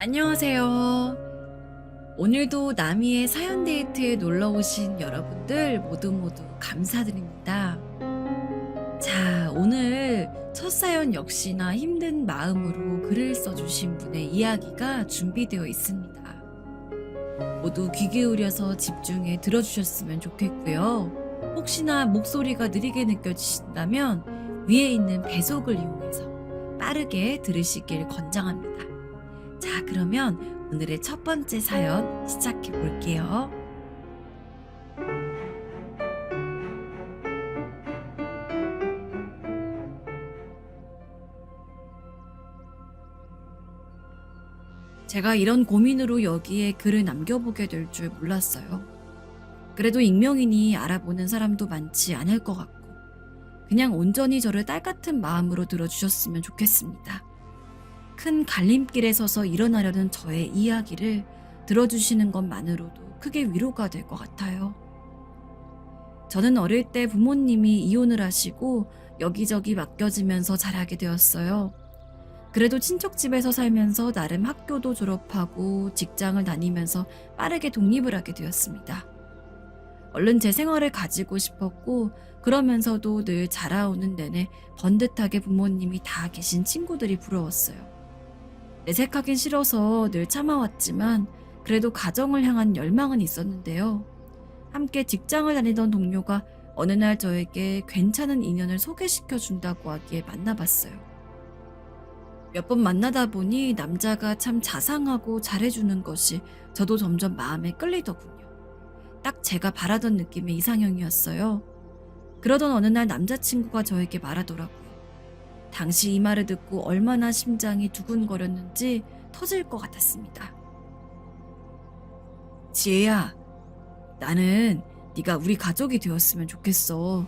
안녕하세요. 오늘도 남이의 사연 데이트에 놀러 오신 여러분들 모두 감사드립니다. 자, 오늘 첫 사연 역시나 힘든 마음으로 글을 써주신 분의 이야기가 준비되어 있습니다. 모두 귀 기울여서 집중해 들어주셨으면 좋겠고요. 혹시나 목소리가 느리게 느껴지신다면 위에 있는 배속을 이용해서 빠르게 들으시길 권장합니다. 자, 그러면 오늘의 첫 번째 사연 시작해 볼게요. 제가 이런 고민으로 여기에 글을 남겨보게 될 줄 몰랐어요. 그래도 익명이니 알아보는 사람도 많지 않을 것 같고, 그냥 온전히 저를 딸 같은 마음으로 들어주셨으면 좋겠습니다. 큰 갈림길에 서서 일어나려는 저의 이야기를 들어주시는 것만으로도 크게 위로가 될 것 같아요. 저는 어릴 때 부모님이 이혼을 하시고 여기저기 맡겨지면서 자라게 되었어요. 그래도 친척집에서 살면서 나름 학교도 졸업하고 직장을 다니면서 빠르게 독립을 하게 되었습니다. 얼른 제 생활을 가지고 싶었고, 그러면서도 늘 자라오는 내내 번듯하게 부모님이 다 계신 친구들이 부러웠어요. 내색하긴 싫어서 늘 참아왔지만 그래도 가정을 향한 열망은 있었는데요. 함께 직장을 다니던 동료가 어느 날 저에게 괜찮은 인연을 소개시켜 준다고 하기에 만나봤어요. 몇 번 만나다 보니 남자가 참 자상하고 잘해주는 것이 저도 점점 마음에 끌리더군요. 딱 제가 바라던 느낌의 이상형이었어요. 그러던 어느 날 남자친구가 저에게 말하더라고요. 당시 이 말을 듣고 얼마나 심장이 두근거렸는지 터질 것 같았습니다. 지혜야, 나는 네가 우리 가족이 되었으면 좋겠어.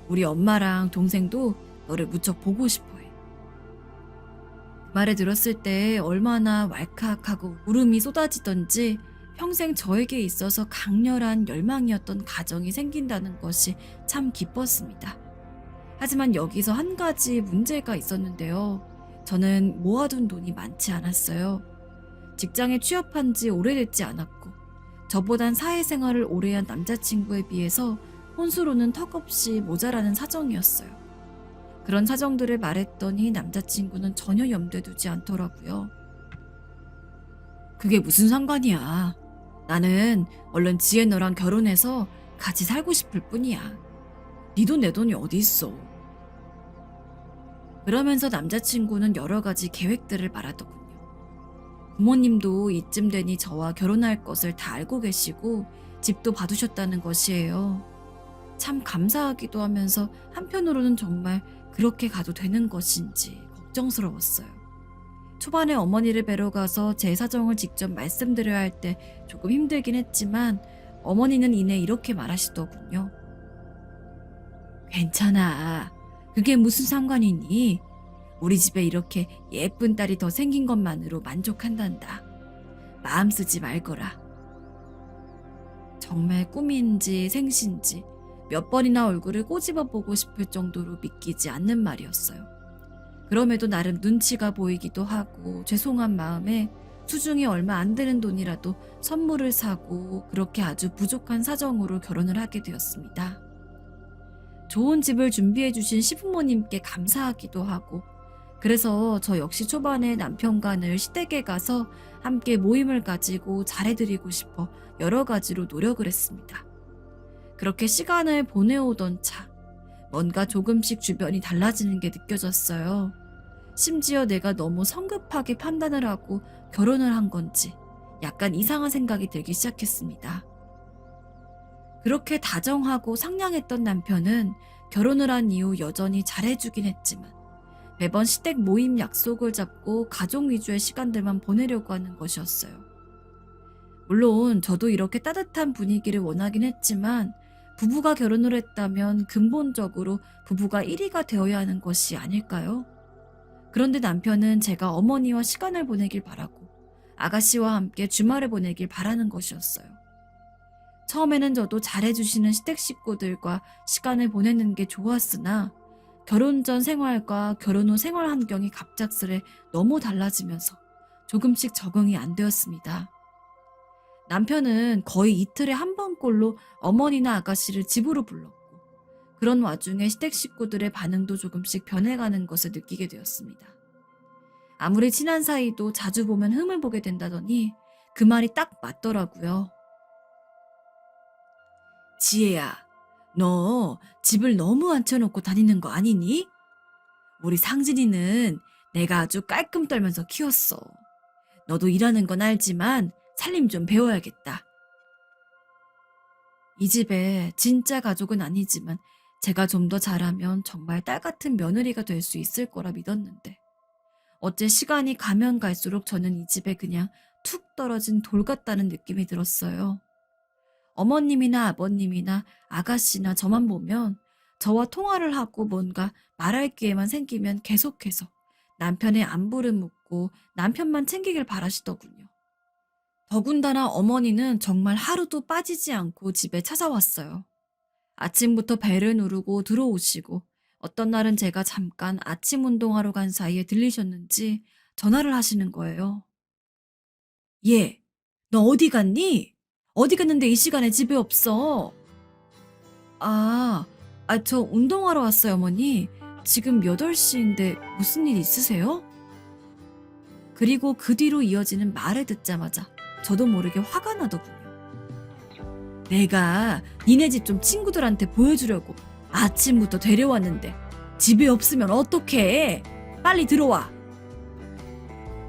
우리 엄마랑 동생도 너를 무척 보고 싶어해. 그 말을 들었을 때 얼마나 왈칵하고 울음이 쏟아지던지, 평생 저에게 있어서 강렬한 열망이었던 가정이 생긴다는 것이 참 기뻤습니다. 하지만 여기서 한 가지 문제가 있었는데요. 저는 모아둔 돈이 많지 않았어요. 직장에 취업한 지 오래됐지 않았고, 저보단 사회생활을 오래 한 남자친구에 비해서 혼수로는 턱없이 모자라는 사정이었어요. 그런 사정들을 말했더니 남자친구는 전혀 염두에 두지 않더라고요. 그게 무슨 상관이야. 나는 얼른 지혜 너랑 결혼해서 같이 살고 싶을 뿐이야. 네 돈 내 돈이 어디 있어. 그러면서 남자친구는 여러 가지 계획들을 말하더군요. 부모님도 이쯤 되니 저와 결혼할 것을 다 알고 계시고 집도 봐두셨다는 것이에요. 참 감사하기도 하면서 한편으로는 정말 그렇게 가도 되는 것인지 걱정스러웠어요. 초반에 어머니를 뵈러 가서 제 사정을 직접 말씀드려야 할 때 조금 힘들긴 했지만 어머니는 이내 이렇게 말하시더군요. 괜찮아. 그게 무슨 상관이니? 우리 집에 이렇게 예쁜 딸이 더 생긴 것만으로 만족한단다. 마음 쓰지 말거라. 정말 꿈인지 생신지 몇 번이나 얼굴을 꼬집어 보고 싶을 정도로 믿기지 않는 말이었어요. 그럼에도 나름 눈치가 보이기도 하고 죄송한 마음에 수중이 얼마 안 되는 돈이라도 선물을 사고 그렇게 아주 부족한 사정으로 결혼을 하게 되었습니다. 좋은 집을 준비해 주신 시부모님께 감사하기도 하고, 그래서 저 역시 초반에 남편과 늘 시댁에 가서 함께 모임을 가지고 잘해드리고 싶어 여러 가지로 노력을 했습니다. 그렇게 시간을 보내오던 차, 뭔가 조금씩 주변이 달라지는 게 느껴졌어요. 심지어 내가 너무 성급하게 판단을 하고 결혼을 한 건지 약간 이상한 생각이 들기 시작했습니다. 그렇게 다정하고 상냥했던 남편은 결혼을 한 이후 여전히 잘해주긴 했지만 매번 시댁 모임 약속을 잡고 가족 위주의 시간들만 보내려고 하는 것이었어요. 물론 저도 이렇게 따뜻한 분위기를 원하긴 했지만 부부가 결혼을 했다면 근본적으로 부부가 1위가 되어야 하는 것이 아닐까요? 그런데 남편은 제가 어머니와 시간을 보내길 바라고 아가씨와 함께 주말을 보내길 바라는 것이었어요. 처음에는 저도 잘해주시는 시댁 식구들과 시간을 보내는 게 좋았으나 결혼 전 생활과 결혼 후 생활 환경이 갑작스레 너무 달라지면서 조금씩 적응이 안 되었습니다. 남편은 거의 이틀에 한 번꼴로 어머니나 아가씨를 집으로 불렀고 그런 와중에 시댁 식구들의 반응도 조금씩 변해가는 것을 느끼게 되었습니다. 아무리 친한 사이도 자주 보면 흠을 보게 된다더니 그 말이 딱 맞더라고요. 지혜야, 너 집을 너무 앉혀놓고 다니는 거 아니니? 우리 상진이는 내가 아주 깔끔 떨면서 키웠어. 너도 일하는 건 알지만 살림 좀 배워야겠다. 이 집에 진짜 가족은 아니지만 제가 좀 더 잘하면 정말 딸 같은 며느리가 될 수 있을 거라 믿었는데 어째 시간이 가면 갈수록 저는 이 집에 그냥 툭 떨어진 돌 같다는 느낌이 들었어요. 어머님이나 아버님이나 아가씨나 저만 보면 저와 통화를 하고 뭔가 말할 기회만 생기면 계속해서 남편의 안부를 묻고 남편만 챙기길 바라시더군요. 더군다나 어머니는 정말 하루도 빠지지 않고 집에 찾아왔어요. 아침부터 벨을 누르고 들어오시고 어떤 날은 제가 잠깐 아침 운동하러 간 사이에 들리셨는지 전화를 하시는 거예요. 얘, 너 어디 갔니? 어디 갔는데 이 시간에 집에 없어? 저 운동하러 왔어요, 어머니. 지금 8시인데 무슨 일 있으세요? 그리고 그 뒤로 이어지는 말을 듣자마자 저도 모르게 화가 나더군요. 내가 니네 집 좀 친구들한테 보여주려고 아침부터 데려왔는데 집에 없으면 어떡해? 빨리 들어와.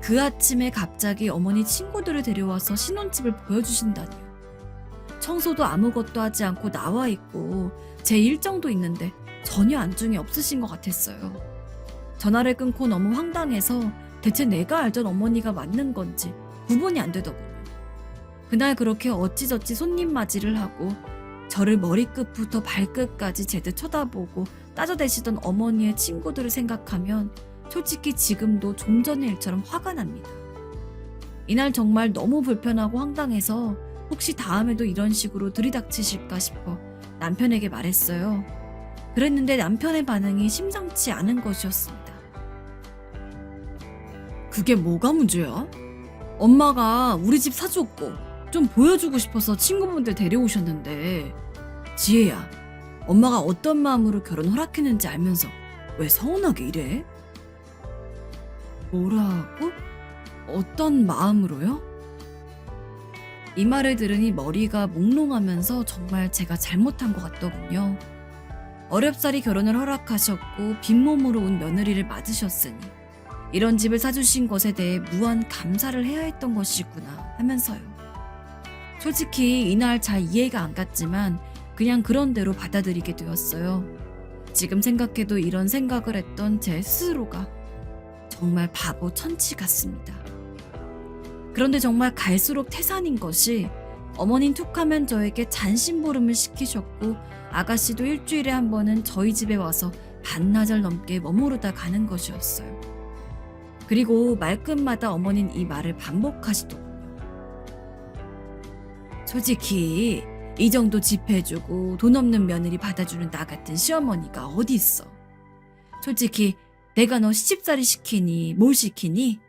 그 아침에 갑자기 어머니 친구들을 데려와서 신혼집을 보여주신다니요. 청소도 아무것도 하지 않고 나와 있고 제 일정도 있는데 전혀 안중이 없으신 것 같았어요. 전화를 끊고 너무 황당해서 대체 내가 알던 어머니가 맞는 건지 구분이 안 되더군요. 그날 그렇게 어찌저찌 손님 맞이를 하고 저를 머리끝부터 발끝까지 제듯 쳐다보고 따져대시던 어머니의 친구들을 생각하면 솔직히 지금도 좀 전의 일처럼 화가 납니다. 이날 정말 너무 불편하고 황당해서 혹시 다음에도 이런 식으로 들이닥치실까 싶어 남편에게 말했어요. 그랬는데 남편의 반응이 심상치 않은 것이었습니다. 그게 뭐가 문제야? 엄마가 우리 집 사줬고 좀 보여주고 싶어서 친구분들 데려오셨는데 지혜야, 엄마가 어떤 마음으로 결혼 허락했는지 알면서 왜 서운하게 이래? 뭐라고? 어떤 마음으로요? 이 말을 들으니 머리가 몽롱하면서 정말 제가 잘못한 것 같더군요. 어렵사리 결혼을 허락하셨고 빈몸으로 온 며느리를 맞으셨으니 이런 집을 사주신 것에 대해 무한 감사를 해야 했던 것이구나 하면서요. 솔직히 이날 잘 이해가 안 갔지만 그냥 그런 대로 받아들이게 되었어요. 지금 생각해도 이런 생각을 했던 제 스스로가 정말 바보 천치 같습니다. 그런데 정말 갈수록 태산인 것이 어머닌 툭하면 저에게 잔심부름을 시키셨고 아가씨도 일주일에 한 번은 저희 집에 와서 반나절 넘게 머무르다 가는 것이었어요. 그리고 말끝마다 어머닌 이 말을 반복하시더군요. 솔직히 이 정도 집 해주고 돈 없는 며느리 받아주는 나 같은 시어머니가 어디 있어. 솔직히 내가 너 시집살이 시키니 뭘 시키니?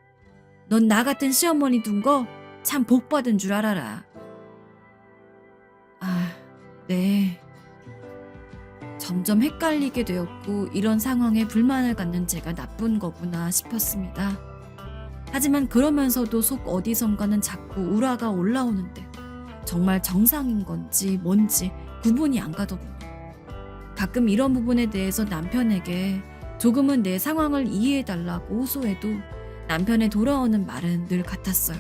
넌 나 같은 시어머니 둔 거 참 복받은 줄 알아라. 네. 점점 헷갈리게 되었고 이런 상황에 불만을 갖는 제가 나쁜 거구나 싶었습니다. 하지만 그러면서도 속 어디선가는 자꾸 우라가 올라오는데 정말 정상인 건지 뭔지 구분이 안 가더군요. 가끔 이런 부분에 대해서 남편에게 조금은 내 상황을 이해해달라고 호소해도 남편의 돌아오는 말은 늘 같았어요.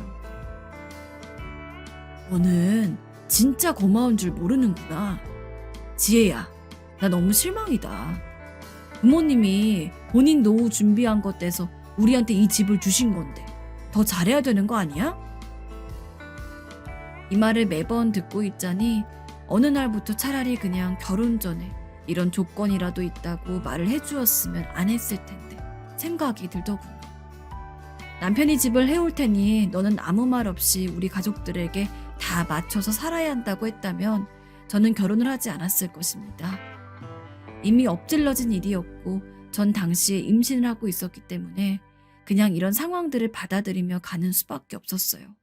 너는 진짜 고마운 줄 모르는구나. 지혜야, 나 너무 실망이다. 부모님이 본인 노후 준비한 것 떼서 우리한테 이 집을 주신 건데 더 잘해야 되는 거 아니야? 이 말을 매번 듣고 있자니 어느 날부터 차라리 그냥 결혼 전에 이런 조건이라도 있다고 말을 해주었으면 안 했을 텐데 생각이 들더군요. 남편이 집을 해올 테니 너는 아무 말 없이 우리 가족들에게 다 맞춰서 살아야 한다고 했다면 저는 결혼을 하지 않았을 것입니다. 이미 엎질러진 일이었고 전 당시에 임신을 하고 있었기 때문에 그냥 이런 상황들을 받아들이며 가는 수밖에 없었어요.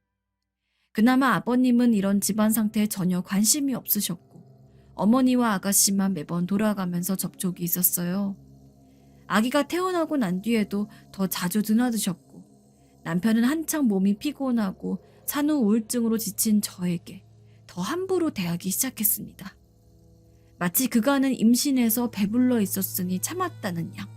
그나마 아버님은 이런 집안 상태에 전혀 관심이 없으셨고 어머니와 아가씨만 매번 돌아가면서 접촉이 있었어요. 아기가 태어나고 난 뒤에도 더 자주 드나드셨고 남편은 한창 몸이 피곤하고 산후 우울증으로 지친 저에게 더 함부로 대하기 시작했습니다. 마치 그간은 임신해서 배불러 있었으니 참았다는 양,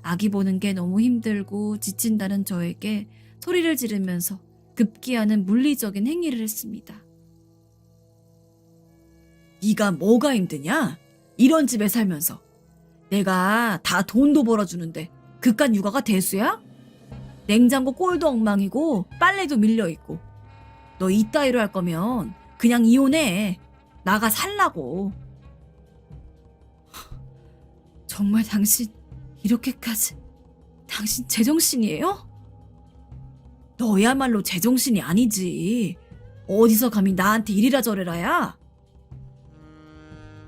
아기 보는 게 너무 힘들고 지친다는 저에게 소리를 지르면서 급기야는 물리적인 행위를 했습니다. 네가 뭐가 힘드냐? 이런 집에 살면서. 내가 다 돈도 벌어주는데 그깟 육아가 대수야? 냉장고 꼴도 엉망이고 빨래도 밀려있고. 너 이따위로 할 거면 그냥 이혼해. 나가 살라고. 정말 당신 이렇게까지 당신 제정신이에요? 너야말로 제정신이 아니지. 어디서 감히 나한테 이리라 저래라야?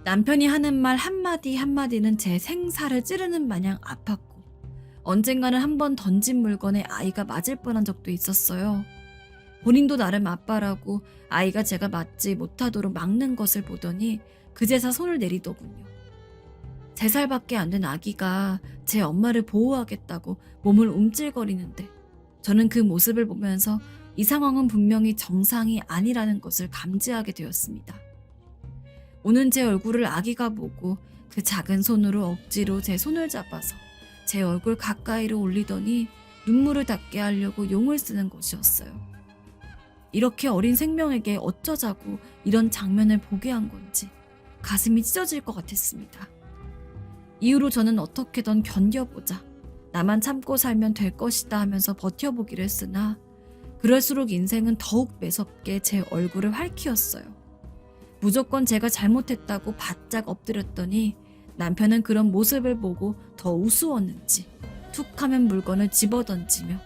남편이 하는 말 한마디 한마디는 제 생사를 찌르는 마냥 아팠고 언젠가는 한번 던진 물건에 아이가 맞을 뻔한 적도 있었어요. 본인도 나름 아빠라고 아이가 제가 맞지 못하도록 막는 것을 보더니 그제서 손을 내리더군요. 3살밖에 안 된 아기가 제 엄마를 보호하겠다고 몸을 움찔거리는데 저는 그 모습을 보면서 이 상황은 분명히 정상이 아니라는 것을 감지하게 되었습니다. 우는 제 얼굴을 아기가 보고 그 작은 손으로 억지로 제 손을 잡아서 제 얼굴 가까이로 올리더니 눈물을 닦게 하려고 용을 쓰는 것이었어요. 이렇게 어린 생명에게 어쩌자고 이런 장면을 보게 한 건지 가슴이 찢어질 것 같았습니다. 이후로 저는 어떻게든 견뎌보자, 나만 참고 살면 될 것이다 하면서 버텨보기로 했으나 그럴수록 인생은 더욱 매섭게 제 얼굴을 핥히었어요. 무조건 제가 잘못했다고 바짝 엎드렸더니 남편은 그런 모습을 보고 더 우스웠는지 툭 하면 물건을 집어던지며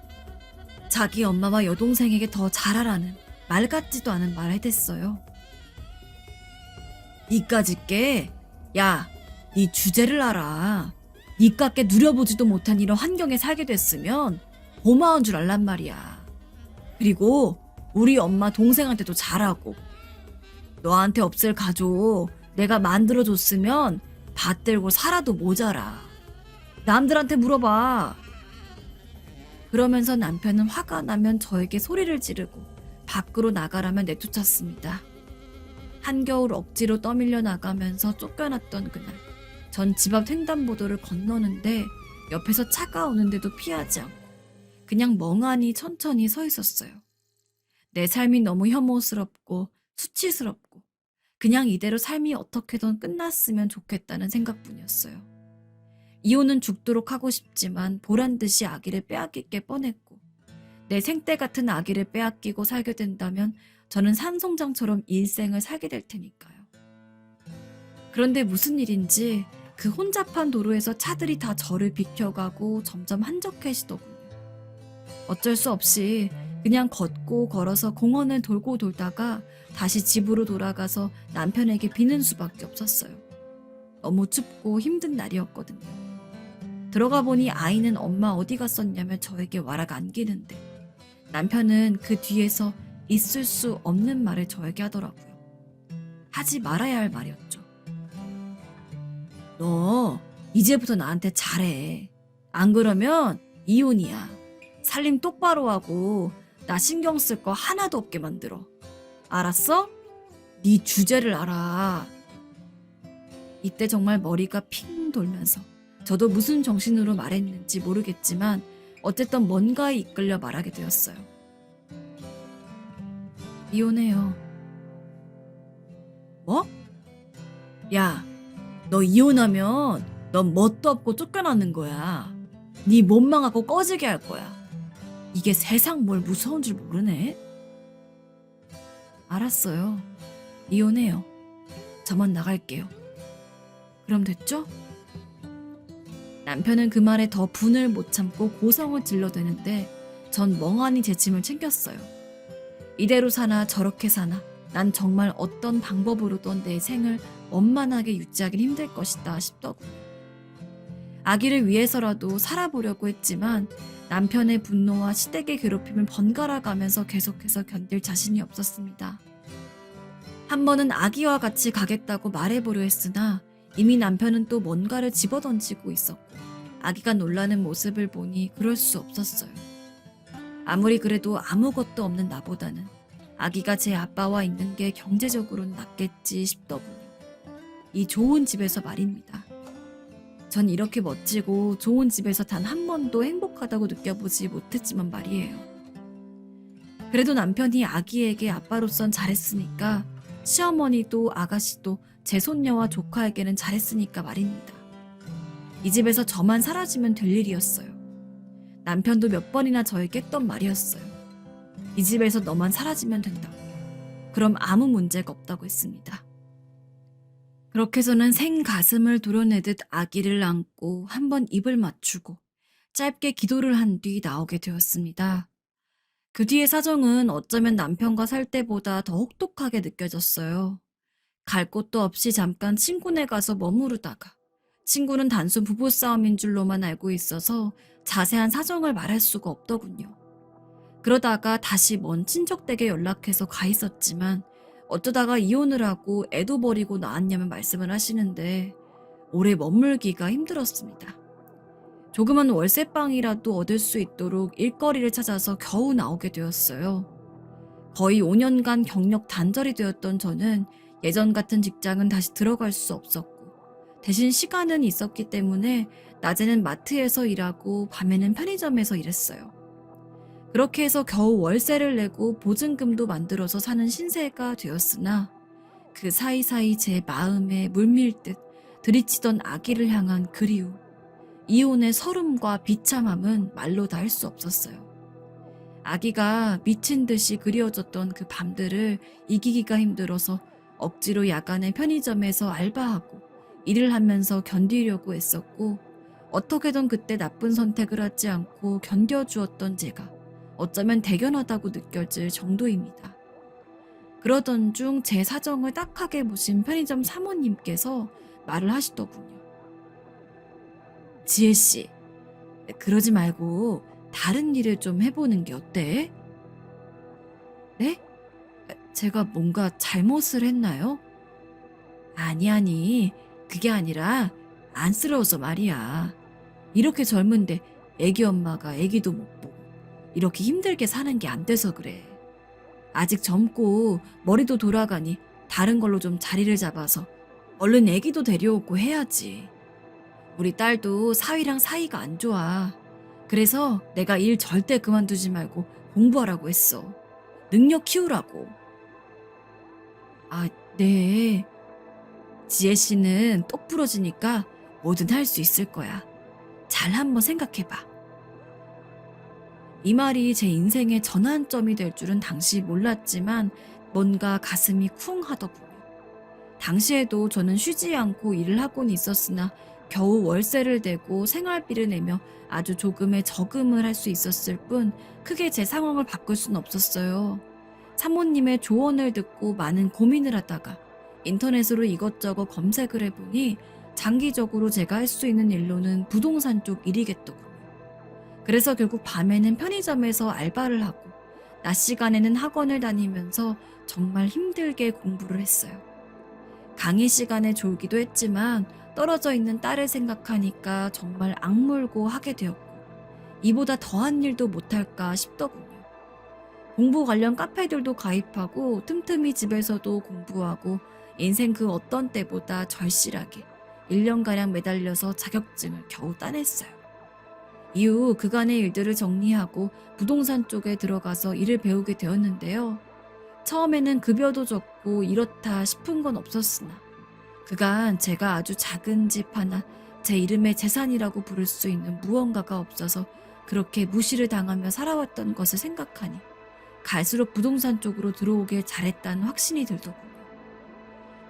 자기 엄마와 여동생에게 더 잘하라는 말 같지도 않은 말을 해댔어요. 이까짓 게, 야, 네 주제를 알아. 니깎게 누려보지도 못한 이런 환경에 살게 됐으면 고마운 줄 알란 말이야. 그리고 우리 엄마 동생한테도 잘하고 너한테 없을 가족 내가 만들어줬으면 받들고 살아도 모자라. 남들한테 물어봐. 그러면서 남편은 화가 나면 저에게 소리를 지르고 밖으로 나가라면 내쫓았습니다. 한겨울 억지로 떠밀려 나가면서 쫓겨났던 그날, 전 집 앞 횡단보도를 건너는데 옆에서 차가 오는데도 피하지 않고 그냥 멍하니 천천히 서 있었어요. 내 삶이 너무 혐오스럽고 수치스럽고 그냥 이대로 삶이 어떻게든 끝났으면 좋겠다는 생각뿐이었어요. 이혼은 죽도록 하고 싶지만 보란듯이 아기를 빼앗길 뻔했고 내 생때 같은 아기를 빼앗기고 살게 된다면 저는 산송장처럼 일생을 살게 될 테니까요. 그런데 무슨 일인지 그 혼잡한 도로에서 차들이 다 저를 비켜가고 점점 한적해지더군요. 어쩔 수 없이 그냥 걷고 걸어서 공원을 돌고 돌다가 다시 집으로 돌아가서 남편에게 비는 수밖에 없었어요. 너무 춥고 힘든 날이었거든요. 들어가 보니 아이는 엄마 어디 갔었냐며 저에게 와락 안기는데 남편은 그 뒤에서 있을 수 없는 말을 저에게 하더라고요. 하지 말아야 할 말이었죠. 너 이제부터 나한테 잘해. 안 그러면 이혼이야. 살림 똑바로 하고 나 신경 쓸 거 하나도 없게 만들어. 알았어? 네 주제를 알아. 이때 정말 머리가 핑 돌면서 저도 무슨 정신으로 말했는지 모르겠지만 어쨌든 뭔가에 이끌려 말하게 되었어요. 이혼해요. 뭐? 야, 너 이혼하면 넌 뭣도 없고 쫓겨나는 거야. 네 몸망하고 꺼지게 할 거야. 이게 세상 뭘 무서운 줄 모르네. 알았어요. 이혼해요. 저만 나갈게요. 그럼 됐죠? 남편은 그 말에 더 분을 못 참고 고성을 질러대는데 전 멍하니 제 짐을 챙겼어요. 이대로 사나 저렇게 사나 난 정말 어떤 방법으로든 내 생을 원만하게 유지하긴 힘들 것이다 싶더군요. 아기를 위해서라도 살아보려고 했지만 남편의 분노와 시댁의 괴롭힘을 번갈아 가면서 계속해서 견딜 자신이 없었습니다. 한 번은 아기와 같이 가겠다고 말해보려 했으나 이미 남편은 또 뭔가를 집어던지고 있었고 아기가 놀라는 모습을 보니 그럴 수 없었어요. 아무리 그래도 아무것도 없는 나보다는 아기가 제 아빠와 있는 게 경제적으로는 낫겠지 싶더군요. 이 좋은 집에서 말입니다. 전 이렇게 멋지고 좋은 집에서 단 한 번도 행복하다고 느껴보지 못했지만 말이에요. 그래도 남편이 아기에게 아빠로선 잘했으니까 시어머니도 아가씨도 제 손녀와 조카에게는 잘했으니까 말입니다. 이 집에서 저만 사라지면 될 일이었어요. 남편도 몇 번이나 저에게 했던 말이었어요. 이 집에서 너만 사라지면 된다고. 그럼 아무 문제가 없다고 했습니다. 그렇게 해서는 생 가슴을 도려내듯 아기를 안고 한번 입을 맞추고 짧게 기도를 한 뒤 나오게 되었습니다. 그 뒤의 사정은 어쩌면 남편과 살 때보다 더 혹독하게 느껴졌어요. 갈 곳도 없이 잠깐 친구네 가서 머무르다가 친구는 단순 부부싸움인 줄로만 알고 있어서 자세한 사정을 말할 수가 없더군요. 그러다가 다시 먼 친척 댁에 연락해서 가 있었지만 어쩌다가 이혼을 하고 애도 버리고 나왔냐면 말씀을 하시는데 오래 머물기가 힘들었습니다. 조그만 월세방이라도 얻을 수 있도록 일거리를 찾아서 겨우 나오게 되었어요. 거의 5년간 경력 단절이 되었던 저는 예전 같은 직장은 다시 들어갈 수 없었고 대신 시간은 있었기 때문에 낮에는 마트에서 일하고 밤에는 편의점에서 일했어요. 그렇게 해서 겨우 월세를 내고 보증금도 만들어서 사는 신세가 되었으나 그 사이사이 제 마음에 물밀듯 들이치던 아기를 향한 그리움, 이혼의 서름과 비참함은 말로 다 할 수 없었어요. 아기가 미친 듯이 그리워졌던 그 밤들을 이기기가 힘들어서 억지로 야간에 편의점에서 알바하고 일을 하면서 견디려고 애썼고 어떻게든 그때 나쁜 선택을 하지 않고 견뎌주었던 제가 어쩌면 대견하다고 느껴질 정도입니다. 그러던 중 제 사정을 딱하게 보신 편의점 사모님께서 말을 하시더군요. 지혜씨, 그러지 말고 다른 일을 좀 해보는 게 어때? 네? 제가 뭔가 잘못을 했나요? 아니, 그게 아니라 안쓰러워서 말이야. 이렇게 젊은데 애기 엄마가 애기도 못 보고 이렇게 힘들게 사는 게 안 돼서 그래. 아직 젊고 머리도 돌아가니 다른 걸로 좀 자리를 잡아서 얼른 애기도 데려오고 해야지. 우리 딸도 사위랑 사이가 안 좋아. 그래서 내가 일 절대 그만두지 말고 공부하라고 했어. 능력 키우라고. 아, 네. 지혜 씨는 똑 부러지니까 뭐든 할 수 있을 거야. 잘 한번 생각해봐. 이 말이 제 인생의 전환점이 될 줄은 당시 몰랐지만 뭔가 가슴이 쿵 하더군요. 당시에도 저는 쉬지 않고 일을 하고는 있었으나 겨우 월세를 내고 생활비를 내며 아주 조금의 저금을 할 수 있었을 뿐 크게 제 상황을 바꿀 수는 없었어요. 사모님의 조언을 듣고 많은 고민을 하다가 인터넷으로 이것저것 검색을 해보니 장기적으로 제가 할 수 있는 일로는 부동산 쪽 일이겠더군요. 그래서 결국 밤에는 편의점에서 알바를 하고 낮 시간에는 학원을 다니면서 정말 힘들게 공부를 했어요. 강의 시간에 졸기도 했지만 떨어져 있는 딸을 생각하니까 정말 악물고 하게 되었고 이보다 더한 일도 못할까 싶더군요. 공부 관련 카페들도 가입하고 틈틈이 집에서도 공부하고 인생 그 어떤 때보다 절실하게 1년가량 매달려서 자격증을 겨우 따냈어요. 이후 그간의 일들을 정리하고 부동산 쪽에 들어가서 일을 배우게 되었는데요. 처음에는 급여도 적고 이렇다 싶은 건 없었으나 그간 제가 아주 작은 집 하나 제 이름의 재산이라고 부를 수 있는 무언가가 없어서 그렇게 무시를 당하며 살아왔던 것을 생각하니 갈수록 부동산 쪽으로 들어오길 잘했다는 확신이 들더군요.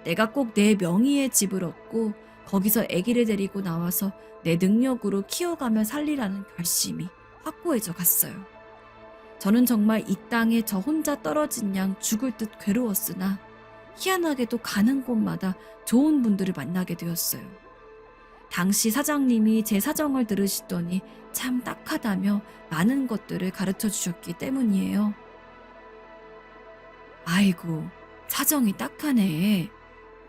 내가 꼭 내 명의의 집을 얻고 거기서 아기를 데리고 나와서 내 능력으로 키워가며 살리라는 결심이 확고해져 갔어요. 저는 정말 이 땅에 저 혼자 떨어진 양 죽을 듯 괴로웠으나 희한하게도 가는 곳마다 좋은 분들을 만나게 되었어요. 당시 사장님이 제 사정을 들으시더니 참 딱하다며 많은 것들을 가르쳐 주셨기 때문이에요. 아이고, 사정이 딱하네.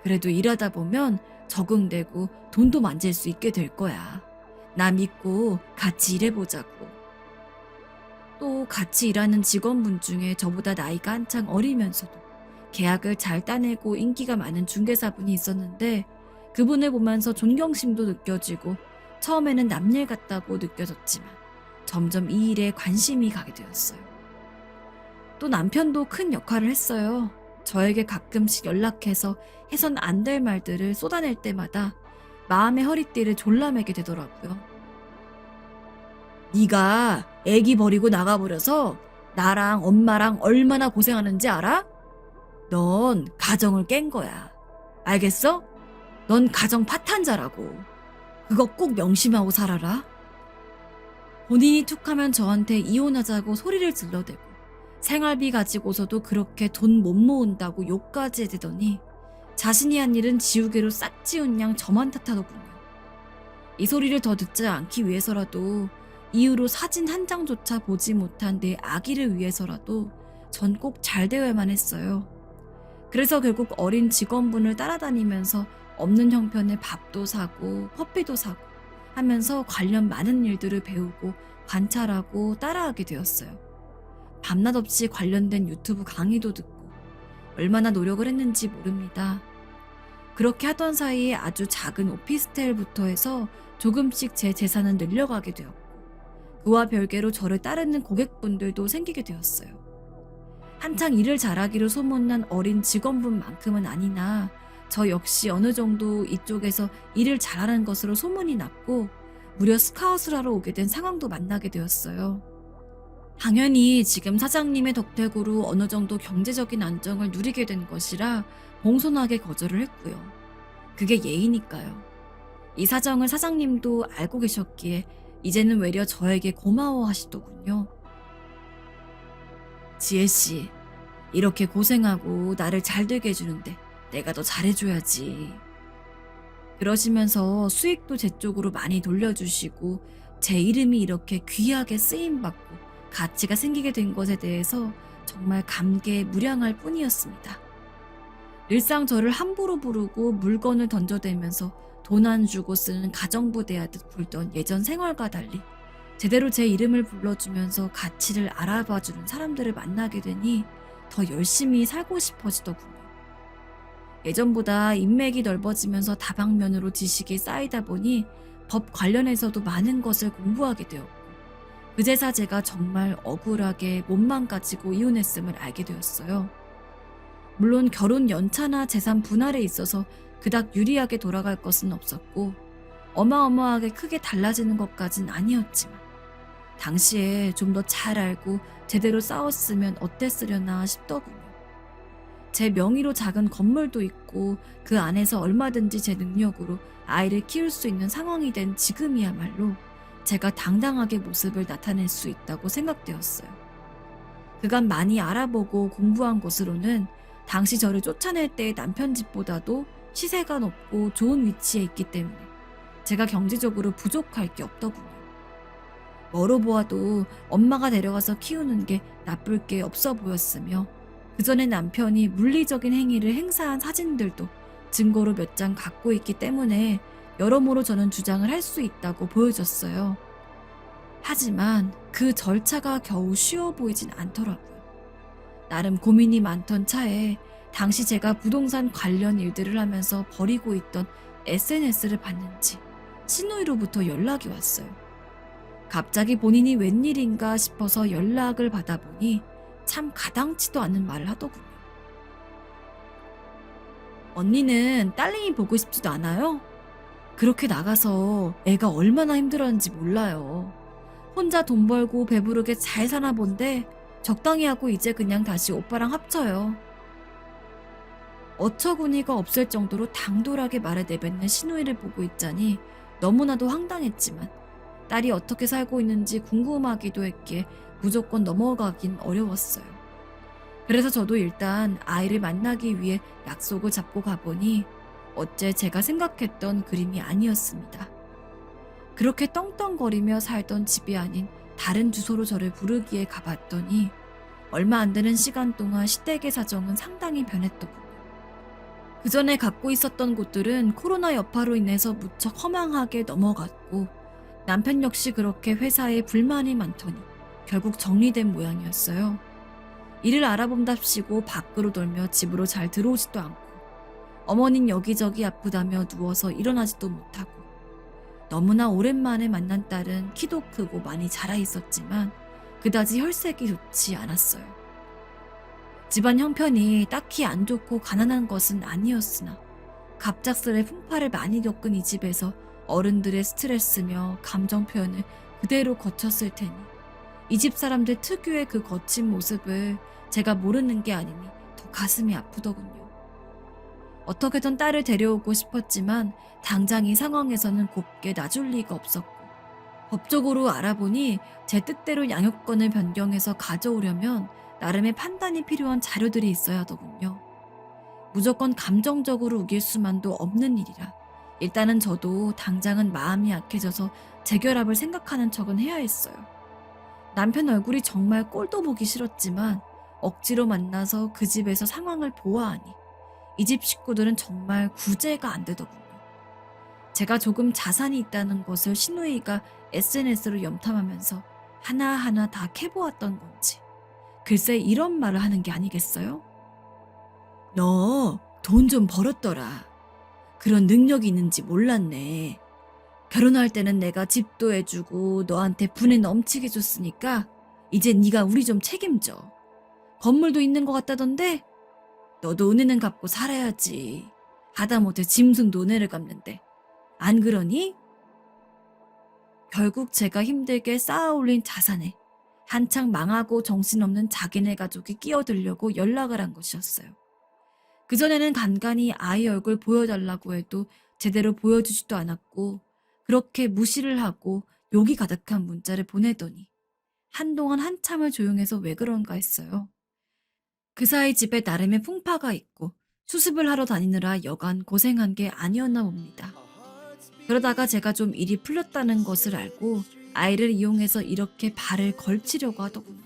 그래도 일하다 보면 적응되고 돈도 만질 수 있게 될 거야. 나 믿고 같이 일해보자고. 또 같이 일하는 직원분 중에 저보다 나이가 한창 어리면서도 계약을 잘 따내고 인기가 많은 중개사분이 있었는데, 그분을 보면서 존경심도 느껴지고 처음에는 남일 같다고 느껴졌지만 점점 이 일에 관심이 가게 되었어요. 또 남편도 큰 역할을 했어요. 저에게 가끔씩 연락해서 해선 안 될 말들을 쏟아낼 때마다 마음의 허리띠를 졸라매게 되더라고요. 네가 애기 버리고 나가버려서 나랑 엄마랑 얼마나 고생하는지 알아? 넌 가정을 깬 거야. 알겠어? 넌 가정 파탄자라고. 그거 꼭 명심하고 살아라. 본인이 툭하면 저한테 이혼하자고 소리를 질러대고 생활비 가지고서도 그렇게 돈 못 모은다고 욕까지 해대더니 자신이 한 일은 지우개로 싹 지운 양 저만 탓하더군요. 이 소리를 더 듣지 않기 위해서라도, 이후로 사진 한 장조차 보지 못한 내 아기를 위해서라도 전 꼭 잘 되어야만 했어요. 그래서 결국 어린 직원분을 따라다니면서 없는 형편에 밥도 사고 커피도 사고 하면서 관련 많은 일들을 배우고 관찰하고 따라하게 되었어요. 밤낮 없이 관련된 유튜브 강의도 듣고 얼마나 노력을 했는지 모릅니다. 그렇게 하던 사이에 아주 작은 오피스텔부터 해서 조금씩 제 재산은 늘려가게 되었고, 그와 별개로 저를 따르는 고객분들도 생기게 되었어요. 한창 일을 잘하기로 소문난 어린 직원분만큼은 아니나 저 역시 어느 정도 이쪽에서 일을 잘하는 것으로 소문이 났고, 무려 스카웃을 하러 오게 된 상황도 만나게 되었어요. 당연히 지금 사장님의 덕택으로 어느 정도 경제적인 안정을 누리게 된 것이라 공손하게 거절을 했고요. 그게 예의니까요. 이 사정을 사장님도 알고 계셨기에 이제는 외려 저에게 고마워하시더군요. 지혜씨, 이렇게 고생하고 나를 잘 되게 해주는데 내가 더 잘해줘야지. 그러시면서 수익도 제 쪽으로 많이 돌려주시고 제 이름이 이렇게 귀하게 쓰임받고 가치가 생기게 된 것에 대해서 정말 감개무량할 뿐이었습니다. 일상 저를 함부로 부르고 물건을 던져대면서 돈 안 주고 쓰는 가정부 대하듯 굴던 예전 생활과 달리 제대로 제 이름을 불러주면서 가치를 알아봐주는 사람들을 만나게 되니 더 열심히 살고 싶어지더군요. 예전보다 인맥이 넓어지면서 다방면으로 지식이 쌓이다 보니 법 관련해서도 많은 것을 공부하게 되었고, 그제서 제가 정말 억울하게 몸만 가지고 이혼했음을 알게 되었어요. 물론 결혼 연차나 재산 분할에 있어서 그닥 유리하게 돌아갈 것은 없었고 어마어마하게 크게 달라지는 것까진 아니었지만, 당시에 좀 더 잘 알고 제대로 싸웠으면 어땠으려나 싶더군요. 제 명의로 작은 건물도 있고 그 안에서 얼마든지 제 능력으로 아이를 키울 수 있는 상황이 된 지금이야말로 제가 당당하게 모습을 나타낼 수 있다고 생각되었어요. 그간 많이 알아보고 공부한 것으로는 당시 저를 쫓아낼 때의 남편 집보다도 시세가 높고 좋은 위치에 있기 때문에 제가 경제적으로 부족할 게 없더군요. 멀어 보아도 엄마가 데려가서 키우는 게 나쁠 게 없어 보였으며, 그 전에 남편이 물리적인 행위를 행사한 사진들도 증거로 몇 장 갖고 있기 때문에 여러모로 저는 주장을 할 수 있다고 보여졌어요. 하지만 그 절차가 겨우 쉬워 보이진 않더라고요. 나름 고민이 많던 차에 당시 제가 부동산 관련 일들을 하면서 버리고 있던 SNS를 봤는지 신우이로부터 연락이 왔어요. 갑자기 본인이 웬일인가 싶어서 연락을 받아보니 참 가당치도 않는 말을 하더군요. 언니는 딸님이 보고 싶지도 않아요? 그렇게 나가서 애가 얼마나 힘들었는지 몰라요. 혼자 돈 벌고 배부르게 잘 사나 본데 적당히 하고 이제 그냥 다시 오빠랑 합쳐요. 어처구니가 없을 정도로 당돌하게 말을 내뱉는 신우이를 보고 있자니 너무나도 황당했지만 딸이 어떻게 살고 있는지 궁금하기도 했기에 무조건 넘어가긴 어려웠어요. 그래서 저도 일단 아이를 만나기 위해 약속을 잡고 가보니 어째 제가 생각했던 그림이 아니었습니다. 그렇게 떵떵거리며 살던 집이 아닌 다른 주소로 저를 부르기에 가봤더니 얼마 안 되는 시간 동안 시댁의 사정은 상당히 변했더군요. 그 전에 갖고 있었던 곳들은 코로나 여파로 인해서 무척 허망하게 넘어갔고 남편 역시 그렇게 회사에 불만이 많더니 결국 정리된 모양이었어요. 이를 알아본답시고 밖으로 돌며 집으로 잘 들어오지도 않고 어머닌 여기저기 아프다며 누워서 일어나지도 못하고 너무나 오랜만에 만난 딸은 키도 크고 많이 자라 있었지만 그다지 혈색이 좋지 않았어요. 집안 형편이 딱히 안 좋고 가난한 것은 아니었으나 갑작스레 풍파를 많이 겪은 이 집에서 어른들의 스트레스며 감정 표현을 그대로 거쳤을 테니 이 집 사람들 특유의 그 거친 모습을 제가 모르는 게 아니니 더 가슴이 아프더군요. 어떻게든 딸을 데려오고 싶었지만 당장 이 상황에서는 곱게 놔줄 리가 없었고 법적으로 알아보니 제 뜻대로 양육권을 변경해서 가져오려면 나름의 판단이 필요한 자료들이 있어야 하더군요. 무조건 감정적으로 우길 수만도 없는 일이라 일단은 저도 당장은 마음이 약해져서 재결합을 생각하는 척은 해야 했어요. 남편 얼굴이 정말 꼴도 보기 싫었지만 억지로 만나서 그 집에서 상황을 보아하니 이 집 식구들은 정말 구제가 안 되더군요. 제가 조금 자산이 있다는 것을 시누이가 SNS로 염탐하면서 하나하나 다 캐보았던 건지 글쎄 이런 말을 하는 게 아니겠어요? 너 돈 좀 벌었더라. 그런 능력이 있는지 몰랐네. 결혼할 때는 내가 집도 해주고 너한테 분에 넘치게 줬으니까 이제 네가 우리 좀 책임져. 건물도 있는 것 같다던데? 너도 은혜는 갚고 살아야지. 하다못해 짐승도 은혜를 갚는데. 안 그러니? 결국 제가 힘들게 쌓아올린 자산에 한창 망하고 정신없는 자기네 가족이 끼어들려고 연락을 한 것이었어요. 그전에는 간간히 아이 얼굴 보여달라고 해도 제대로 보여주지도 않았고 그렇게 무시를 하고 욕이 가득한 문자를 보내더니 한동안 한참을 조용해서 왜 그런가 했어요. 그 사이 집에 나름의 풍파가 있고 수습을 하러 다니느라 여간 고생한 게 아니었나 봅니다. 그러다가 제가 좀 일이 풀렸다는 것을 알고 아이를 이용해서 이렇게 발을 걸치려고 하더군요.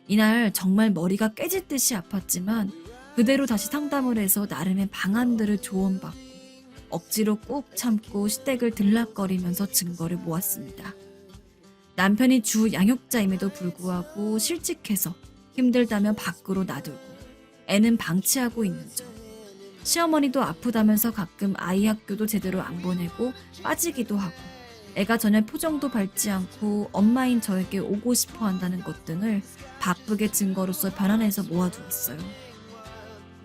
이날 정말 머리가 깨질 듯이 아팠지만 그대로 다시 상담을 해서 나름의 방안들을 조언받고 억지로 꾹 참고 시댁을 들락거리면서 증거를 모았습니다. 남편이 주 양육자임에도 불구하고 실직해서 힘들다며 밖으로 놔두고 애는 방치하고 있는 점. 시어머니도 아프다면서 가끔 아이 학교도 제대로 안 보내고 빠지기도 하고 애가 전혀 표정도 밟지 않고 엄마인 저에게 오고 싶어 한다는 것 등을 바쁘게 증거로서 변환해서 모아두었어요.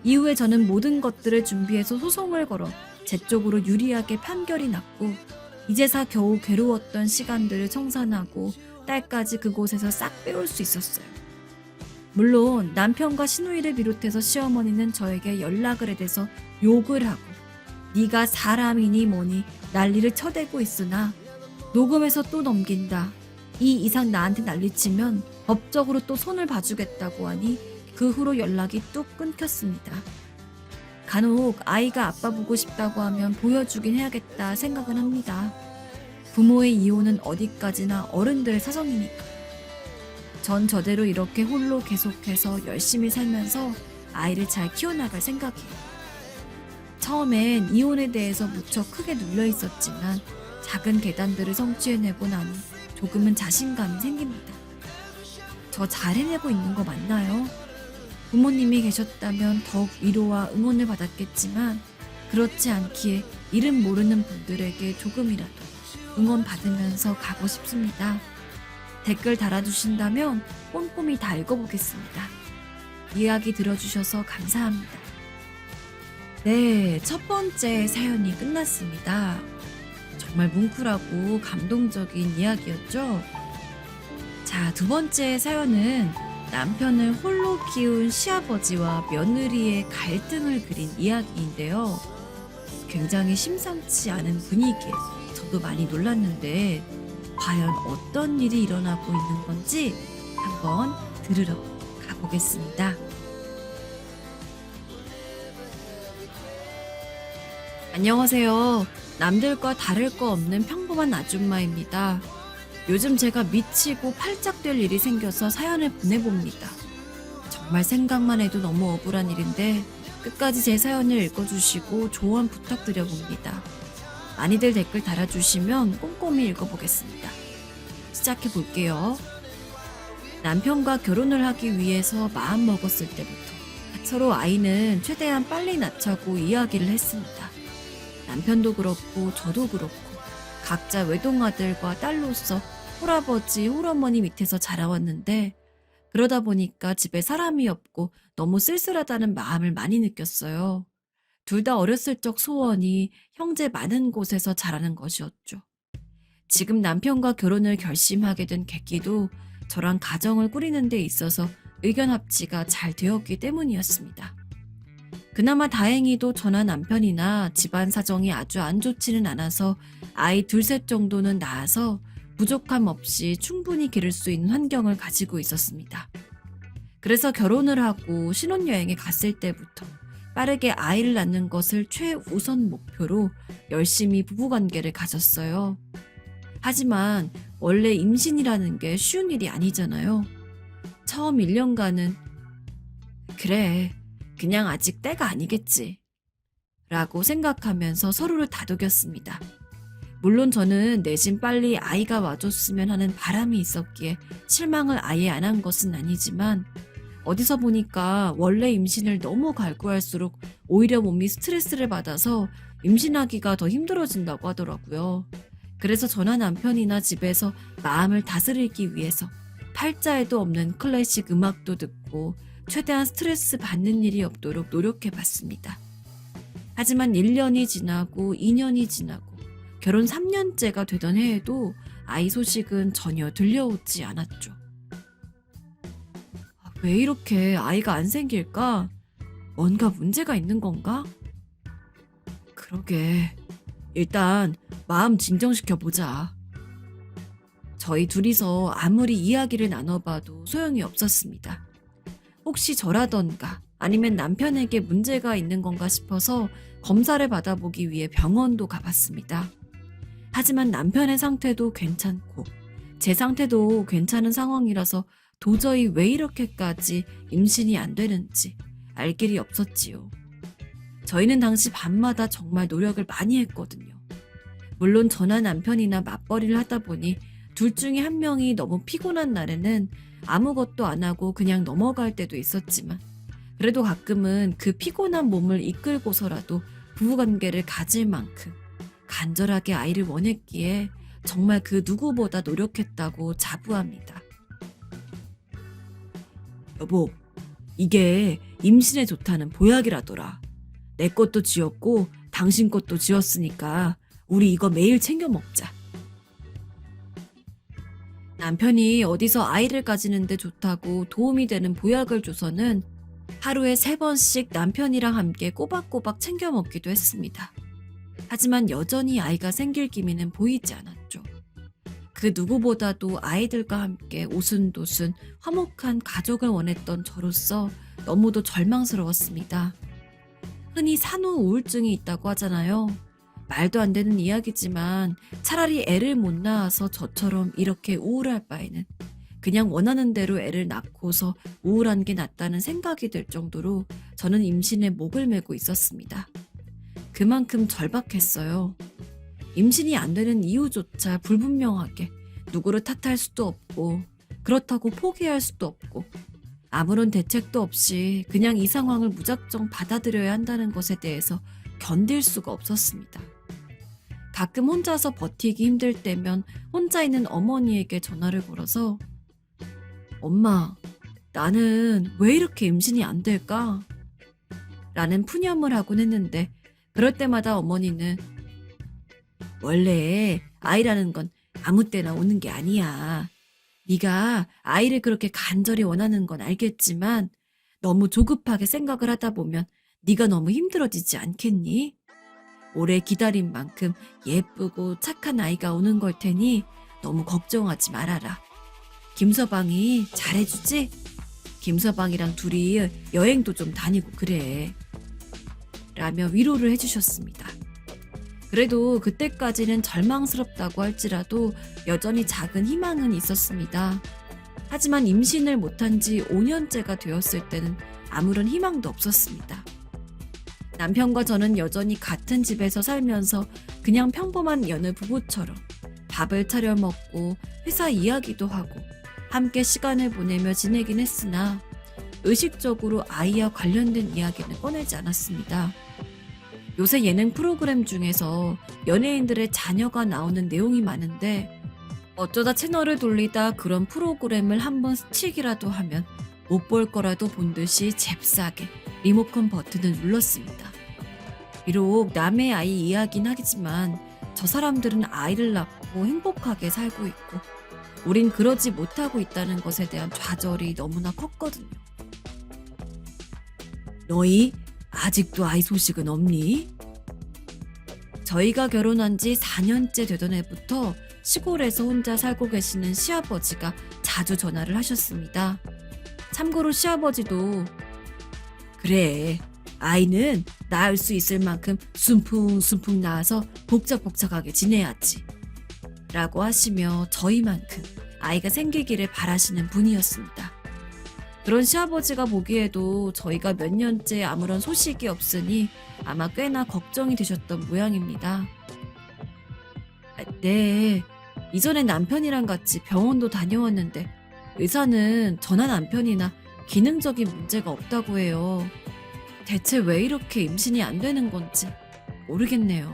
이후에 저는 모든 것들을 준비해서 소송을 걸어 제 쪽으로 유리하게 판결이 났고 이제서 겨우 괴로웠던 시간들을 청산하고 딸까지 그곳에서 싹 빼올 수 있었어요. 물론 남편과 시누이를 비롯해서 시어머니는 저에게 연락을 해대서 욕을 하고 네가 사람이니 뭐니 난리를 쳐대고 있으나 녹음해서 또 넘긴다. 이 이상 나한테 난리치면 법적으로 또 손을 봐주겠다고 하니 그 후로 연락이 뚝 끊겼습니다. 간혹 아이가 아빠 보고 싶다고 하면 보여주긴 해야겠다 생각은 합니다. 부모의 이혼은 어디까지나 어른들의 사정이니까. 전 저대로 이렇게 홀로 계속해서 열심히 살면서 아이를 잘 키워나갈 생각이에요. 처음엔 이혼에 대해서 무척 크게 눌려 있었지만 작은 계단들을 성취해내고 나니 조금은 자신감이 생깁니다. 저 잘 해내고 있는 거 맞나요? 부모님이 계셨다면 더욱 위로와 응원을 받았겠지만 그렇지 않기에 이름 모르는 분들에게 조금이라도 응원받으면서 가고 싶습니다. 댓글 달아주신다면 꼼꼼히 다 읽어보겠습니다. 이야기 들어주셔서 감사합니다. 네, 첫 번째 사연이 끝났습니다. 정말 뭉클하고 감동적인 이야기였죠? 자, 두 번째 사연은 남편을 홀로 키운 시아버지와 며느리의 갈등을 그린 이야기인데요. 굉장히 심상치 않은 분위기에 저도 많이 놀랐는데 과연 어떤 일이 일어나고 있는 건지 한번 들으러 가보겠습니다. 안녕하세요. 남들과 다를 거 없는 평범한 아줌마입니다. 요즘 제가 미치고 팔짝 될 일이 생겨서 사연을 보내봅니다. 정말 생각만 해도 너무 억울한 일인데 끝까지 제 사연을 읽어주시고 조언 부탁드려봅니다. 많이들 댓글 달아주시면 꼼꼼히 읽어보겠습니다. 시작해볼게요. 남편과 결혼을 하기 위해서 마음먹었을 때부터 서로 아이는 최대한 빨리 낳자고 이야기를 했습니다. 남편도 그렇고 저도 그렇고 각자 외동아들과 딸로서 홀아버지, 홀어머니 밑에서 자라왔는데 그러다 보니까 집에 사람이 없고 너무 쓸쓸하다는 마음을 많이 느꼈어요. 둘 다 어렸을 적 소원이 형제 많은 곳에서 자라는 것이었죠. 지금 남편과 결혼을 결심하게 된 계기도 저랑 가정을 꾸리는 데 있어서 의견 합치가 잘 되었기 때문이었습니다. 그나마 다행히도 저나 남편이나 집안 사정이 아주 안 좋지는 않아서 아이 둘셋 정도는 낳아서 부족함 없이 충분히 기를 수 있는 환경을 가지고 있었습니다. 그래서 결혼을 하고 신혼여행에 갔을 때부터 빠르게 아이를 낳는 것을 최우선 목표로 열심히 부부관계를 가졌어요. 하지만 원래 임신이라는 게 쉬운 일이 아니잖아요. 처음 1년간은 그래, 그냥 아직 때가 아니겠지 라고 생각하면서 서로를 다독였습니다. 물론 저는 내심 빨리 아이가 와줬으면 하는 바람이 있었기에 실망을 아예 안 한 것은 아니지만 어디서 보니까 원래 임신을 너무 갈구할수록 오히려 몸이 스트레스를 받아서 임신하기가 더 힘들어진다고 하더라고요. 그래서 저나 남편이나 집에서 마음을 다스리기 위해서 팔자에도 없는 클래식 음악도 듣고 최대한 스트레스 받는 일이 없도록 노력해봤습니다. 하지만 1년이 지나고 2년이 지나고 결혼 3년째가 되던 해에도 아이 소식은 전혀 들려오지 않았죠. 왜 이렇게 아이가 안 생길까? 뭔가 문제가 있는 건가? 그러게, 일단 마음 진정시켜보자. 저희 둘이서 아무리 이야기를 나눠봐도 소용이 없었습니다. 혹시 저라던가 아니면 남편에게 문제가 있는 건가 싶어서 검사를 받아보기 위해 병원도 가봤습니다. 하지만 남편의 상태도 괜찮고 제 상태도 괜찮은 상황이라서 도저히 왜 이렇게까지 임신이 안 되는지 알 길이 없었지요. 저희는 당시 밤마다 정말 노력을 많이 했거든요. 물론 저나 남편이나 맞벌이를 하다 보니 둘 중에 한 명이 너무 피곤한 날에는 아무것도 안 하고 그냥 넘어갈 때도 있었지만 그래도 가끔은 그 피곤한 몸을 이끌고서라도 부부관계를 가질 만큼 간절하게 아이를 원했기에 정말 그 누구보다 노력했다고 자부합니다. 여보, 이게 임신에 좋다는 보약이라더라. 내 것도 지었고 당신 것도 지었으니까 우리 이거 매일 챙겨 먹자. 남편이 어디서 아이를 가지는데 좋다고 도움이 되는 보약을 줘서는 하루에 3번씩 남편이랑 함께 꼬박꼬박 챙겨 먹기도 했습니다. 하지만 여전히 아이가 생길 기미는 보이지 않았죠. 그 누구보다도 아이들과 함께 오순도순 화목한 가족을 원했던 저로서 너무도 절망스러웠습니다. 흔히 산후 우울증이 있다고 하잖아요. 말도 안 되는 이야기지만 차라리 애를 못 낳아서 저처럼 이렇게 우울할 바에는 그냥 원하는 대로 애를 낳고서 우울한 게 낫다는 생각이 들 정도로 저는 임신에 목을 메고 있었습니다. 그만큼 절박했어요. 임신이 안 되는 이유조차 불분명하게 누구를 탓할 수도 없고 그렇다고 포기할 수도 없고 아무런 대책도 없이 그냥 이 상황을 무작정 받아들여야 한다는 것에 대해서 견딜 수가 없었습니다. 가끔 혼자서 버티기 힘들 때면 혼자 있는 어머니에게 전화를 걸어서 엄마, 나는 왜 이렇게 임신이 안 될까? 라는 푸념을 하곤 했는데 그럴 때마다 어머니는 원래 아이라는 건 아무 때나 오는 게 아니야. 네가 아이를 그렇게 간절히 원하는 건 알겠지만 너무 조급하게 생각을 하다 보면 네가 너무 힘들어지지 않겠니? 오래 기다린 만큼 예쁘고 착한 아이가 오는 걸 테니 너무 걱정하지 말아라. 김서방이 잘해주지? 김서방이랑 둘이 여행도 좀 다니고 그래. 라며 위로를 해주셨습니다. 그래도 그때까지는 절망스럽다고 할지라도 여전히 작은 희망은 있었습니다. 하지만 임신을 못한 지 5년째가 되었을 때는 아무런 희망도 없었습니다. 남편과 저는 여전히 같은 집에서 살면서 그냥 평범한 여느 부부처럼 밥을 차려 먹고 회사 이야기도 하고 함께 시간을 보내며 지내긴 했으나 의식적으로 아이와 관련된 이야기는 꺼내지 않았습니다. 요새 예능 프로그램 중에서 연예인들의 자녀가 나오는 내용이 많은데 어쩌다 채널을 돌리다 그런 프로그램을 한번 스치기라도 하면 못 볼 거라도 본 듯이 잽싸게 리모컨 버튼을 눌렀습니다. 비록 남의 아이 이야기는 하겠지만 저 사람들은 아이를 낳고 행복하게 살고 있고 우린 그러지 못하고 있다는 것에 대한 좌절이 너무나 컸거든요. 너희 아직도 아이 소식은 없니? 저희가 결혼한 지 4년째 되던 해부터 시골에서 혼자 살고 계시는 시아버지가 자주 전화를 하셨습니다. 참고로 시아버지도 그래, 아이는 낳을 수 있을 만큼 순풍순풍 낳아서 복작복작하게 지내야지 라고 하시며 저희만큼 아이가 생기기를 바라시는 분이었습니다. 그런 시아버지가 보기에도 저희가 몇 년째 아무런 소식이 없으니 아마 꽤나 걱정이 되셨던 모양입니다. 네, 이전에 남편이랑 같이 병원도 다녀왔는데 의사는 저나 남편이나 기능적인 문제가 없다고 해요. 대체 왜 이렇게 임신이 안 되는 건지 모르겠네요.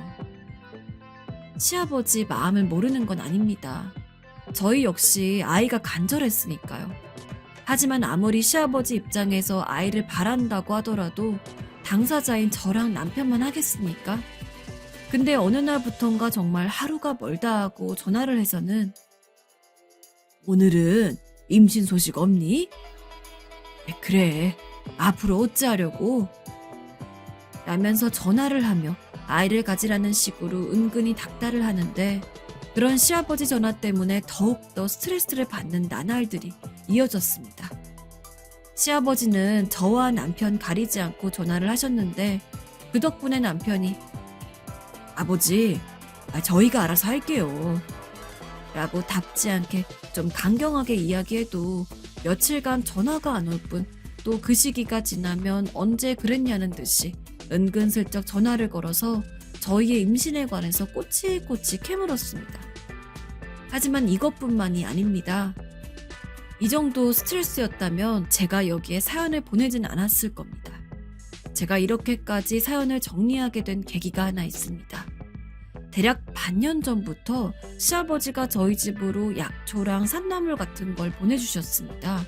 시아버지 마음을 모르는 건 아닙니다. 저희 역시 아이가 간절했으니까요. 하지만 아무리 시아버지 입장에서 아이를 바란다고 하더라도 당사자인 저랑 남편만 하겠습니까? 근데 어느 날부턴가 정말 하루가 멀다 하고 전화를 해서는 오늘은 임신 소식 없니? 그래, 앞으로 어찌하려고? 라면서 전화를 하며 아이를 가지라는 식으로 은근히 닥달을 하는데 그런 시아버지 전화 때문에 더욱더 스트레스를 받는 나날들이 이어졌습니다. 시아버지는 저와 남편 가리지 않고 전화를 하셨는데 그 덕분에 남편이 아버지, 저희가 알아서 할게요 라고 답지 않게 좀 강경하게 이야기해도 며칠간 전화가 안 올 뿐 또 그 시기가 지나면 언제 그랬냐는 듯이 은근슬쩍 전화를 걸어서 저희의 임신에 관해서 꼬치꼬치 캐물었습니다. 하지만 이것뿐만이 아닙니다. 이 정도 스트레스였다면 제가 여기에 사연을 보내진 않았을 겁니다. 제가 이렇게까지 사연을 정리하게 된 계기가 하나 있습니다. 대략 반년 전부터 시아버지가 저희 집으로 약초랑 산나물 같은 걸 보내주셨습니다.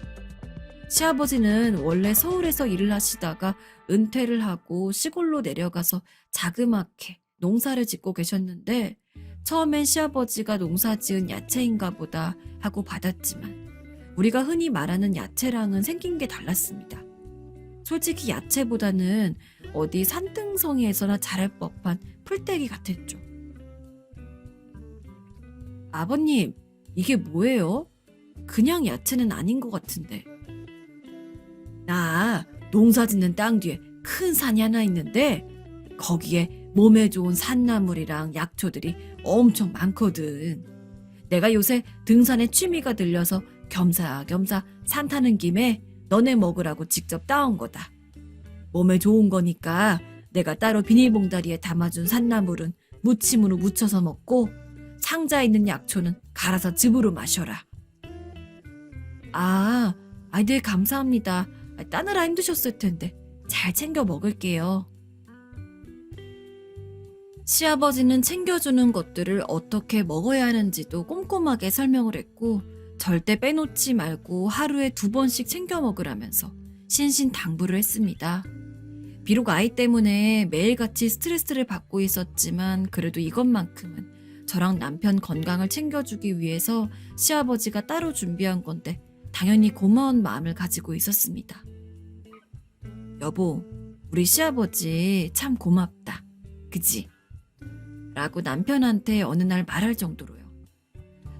시아버지는 원래 서울에서 일을 하시다가 은퇴를 하고 시골로 내려가서 자그맣게 농사를 짓고 계셨는데 처음엔 시아버지가 농사 지은 야채인가 보다 하고 받았지만 우리가 흔히 말하는 야채랑은 생긴 게 달랐습니다. 솔직히 야채보다는 어디 산등성이에서나 자랄 법한 풀떼기 같았죠. 아버님, 이게 뭐예요? 그냥 야채는 아닌 것 같은데. 나 농사 짓는 땅 뒤에 큰 산이 하나 있는데 거기에 몸에 좋은 산나물이랑 약초들이 엄청 많거든. 내가 요새 등산에 취미가 들려서 겸사겸사 산 타는 김에 너네 먹으라고 직접 따온 거다. 몸에 좋은 거니까 내가 따로 비닐봉다리에 담아준 산나물은 무침으로 무쳐서 먹고 상자에 있는 약초는 갈아서 즙으로 마셔라. 네, 감사합니다. 따느라 힘드셨을 텐데 잘 챙겨 먹을게요. 시아버지는 챙겨주는 것들을 어떻게 먹어야 하는지도 꼼꼼하게 설명을 했고 절대 빼놓지 말고 하루에 2번씩 챙겨 먹으라면서 신신당부를 했습니다. 비록 아이 때문에 매일같이 스트레스를 받고 있었지만 그래도 이것만큼은 저랑 남편 건강을 챙겨주기 위해서 시아버지가 따로 준비한 건데 당연히 고마운 마음을 가지고 있었습니다. 여보, 우리 시아버지 참 고맙다. 그치? 라고 남편한테 어느 날 말할 정도로요.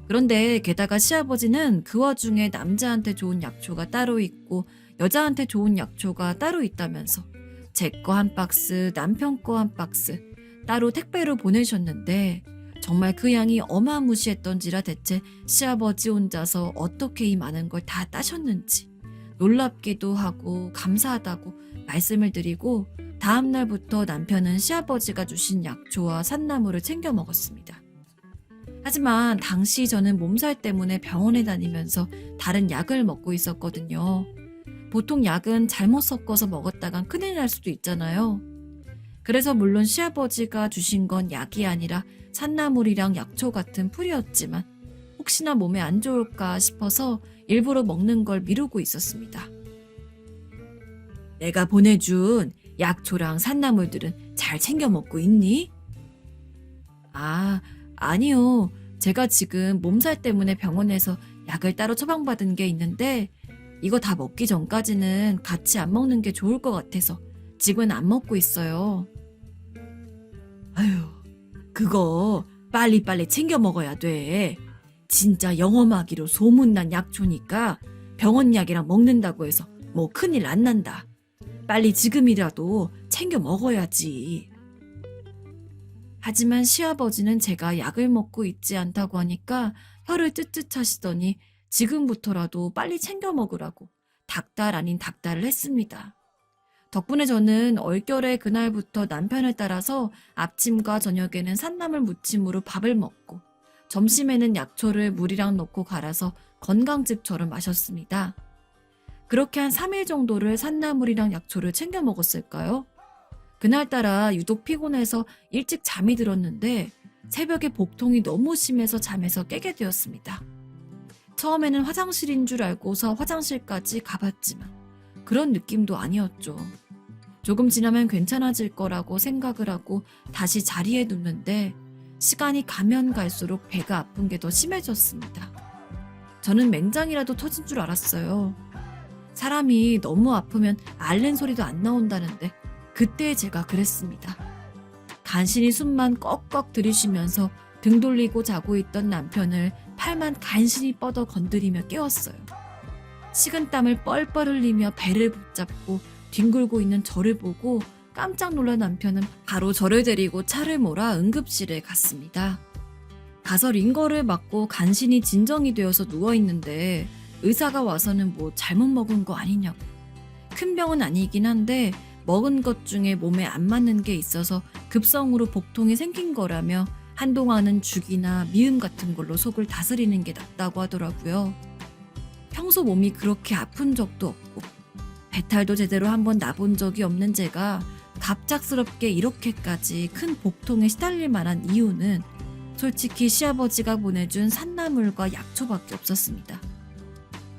그런데 게다가 시아버지는 그 와중에 남자한테 좋은 약초가 따로 있고 여자한테 좋은 약초가 따로 있다면서 제 거 한 박스, 남편 거 한 박스, 따로 택배로 보내셨는데 정말 그 양이 어마무시했던지라 대체 시아버지 혼자서 어떻게 이 많은 걸 다 따셨는지 놀랍기도 하고 감사하다고 말씀을 드리고 다음 날부터 남편은 시아버지가 주신 약초와 산나물을 챙겨 먹었습니다. 하지만 당시 저는 몸살 때문에 병원에 다니면서 다른 약을 먹고 있었거든요. 보통 약은 잘못 섞어서 먹었다간 큰일 날 수도 있잖아요. 그래서 물론 시아버지가 주신 건 약이 아니라 산나물이랑 약초 같은 풀이었지만 혹시나 몸에 안 좋을까 싶어서 일부러 먹는 걸 미루고 있었습니다. 내가 보내준 약초랑 산나물들은 잘 챙겨 먹고 있니? 아, 아니요. 제가 지금 몸살 때문에 병원에서 약을 따로 처방받은 게 있는데 이거 다 먹기 전까지는 같이 안 먹는 게 좋을 것 같아서 지금은 안 먹고 있어요. 아휴, 그거 빨리빨리 챙겨 먹어야 돼. 진짜 영험하기로 소문난 약초니까 병원 약이랑 먹는다고 해서 뭐 큰일 안 난다. 빨리 지금이라도 챙겨 먹어야지. 하지만 시아버지는 제가 약을 먹고 있지 않다고 하니까 혀를 쯧쯧하시더니 지금부터라도 빨리 챙겨 먹으라고 닥달 아닌 닥달을 했습니다. 덕분에 저는 얼결에 그날부터 남편을 따라서 아침과 저녁에는 산나물 무침으로 밥을 먹고 점심에는 약초를 물이랑 넣고 갈아서 건강즙처럼 마셨습니다. 그렇게 한 3일 정도를 산나물이랑 약초를 챙겨 먹었을까요? 그날따라 유독 피곤해서 일찍 잠이 들었는데 새벽에 복통이 너무 심해서 잠에서 깨게 되었습니다. 처음에는 화장실인 줄 알고서 화장실까지 가봤지만 그런 느낌도 아니었죠. 조금 지나면 괜찮아질 거라고 생각을 하고 다시 자리에 눕는데 시간이 가면 갈수록 배가 아픈 게 더 심해졌습니다. 저는 맹장이라도 터진 줄 알았어요. 사람이 너무 아프면 앓는 소리도 안 나온다는데 그때 제가 그랬습니다. 간신히 숨만 꺽꺽 들이쉬면서 등 돌리고 자고 있던 남편을 팔만 간신히 뻗어 건드리며 깨웠어요. 식은땀을 뻘뻘 흘리며 배를 붙잡고 뒹굴고 있는 저를 보고 깜짝 놀란 남편은 바로 저를 데리고 차를 몰아 응급실에 갔습니다. 가서 링거를 맞고 간신히 진정이 되어서 누워있는데 의사가 와서는 뭐 잘못 먹은 거 아니냐고. 큰 병은 아니긴 한데 먹은 것 중에 몸에 안 맞는 게 있어서 급성으로 복통이 생긴 거라며 한동안은 죽이나 미음 같은 걸로 속을 다스리는 게 낫다고 하더라고요. 평소 몸이 그렇게 아픈 적도 없고 배탈도 제대로 한번 나본 적이 없는 제가 갑작스럽게 이렇게까지 큰 복통에 시달릴 만한 이유는 솔직히 시아버지가 보내준 산나물과 약초밖에 없었습니다.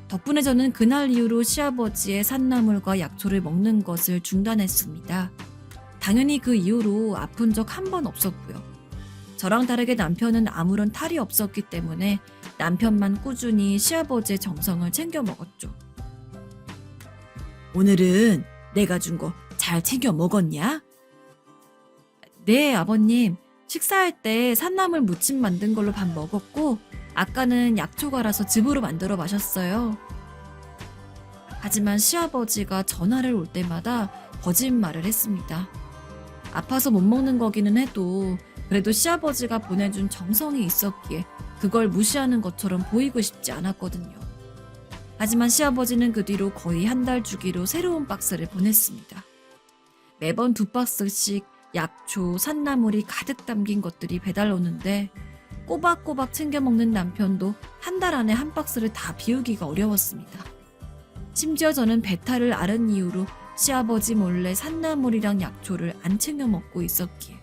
덕분에 저는 그날 이후로 시아버지의 산나물과 약초를 먹는 것을 중단했습니다. 당연히 그 이후로 아픈 적 한 번 없었고요. 저랑 다르게 남편은 아무런 탈이 없었기 때문에 남편만 꾸준히 시아버지의 정성을 챙겨 먹었죠. 오늘은 내가 준 거 잘 챙겨 먹었냐? 네, 아버님. 식사할 때 산나물 무침 만든 걸로 밥 먹었고 아까는 약초 갈아서 즙으로 만들어 마셨어요. 하지만 시아버지가 전화를 올 때마다 거짓말을 했습니다. 아파서 못 먹는 거기는 해도 그래도 시아버지가 보내준 정성이 있었기에 그걸 무시하는 것처럼 보이고 싶지 않았거든요. 하지만 시아버지는 그 뒤로 거의 한 달 주기로 새로운 박스를 보냈습니다. 매번 2박스씩 약초, 산나물이 가득 담긴 것들이 배달 오는데 꼬박꼬박 챙겨 먹는 남편도 한 달 안에 한 박스를 다 비우기가 어려웠습니다. 심지어 저는 배탈을 앓은 이후로 시아버지 몰래 산나물이랑 약초를 안 챙겨 먹고 있었기에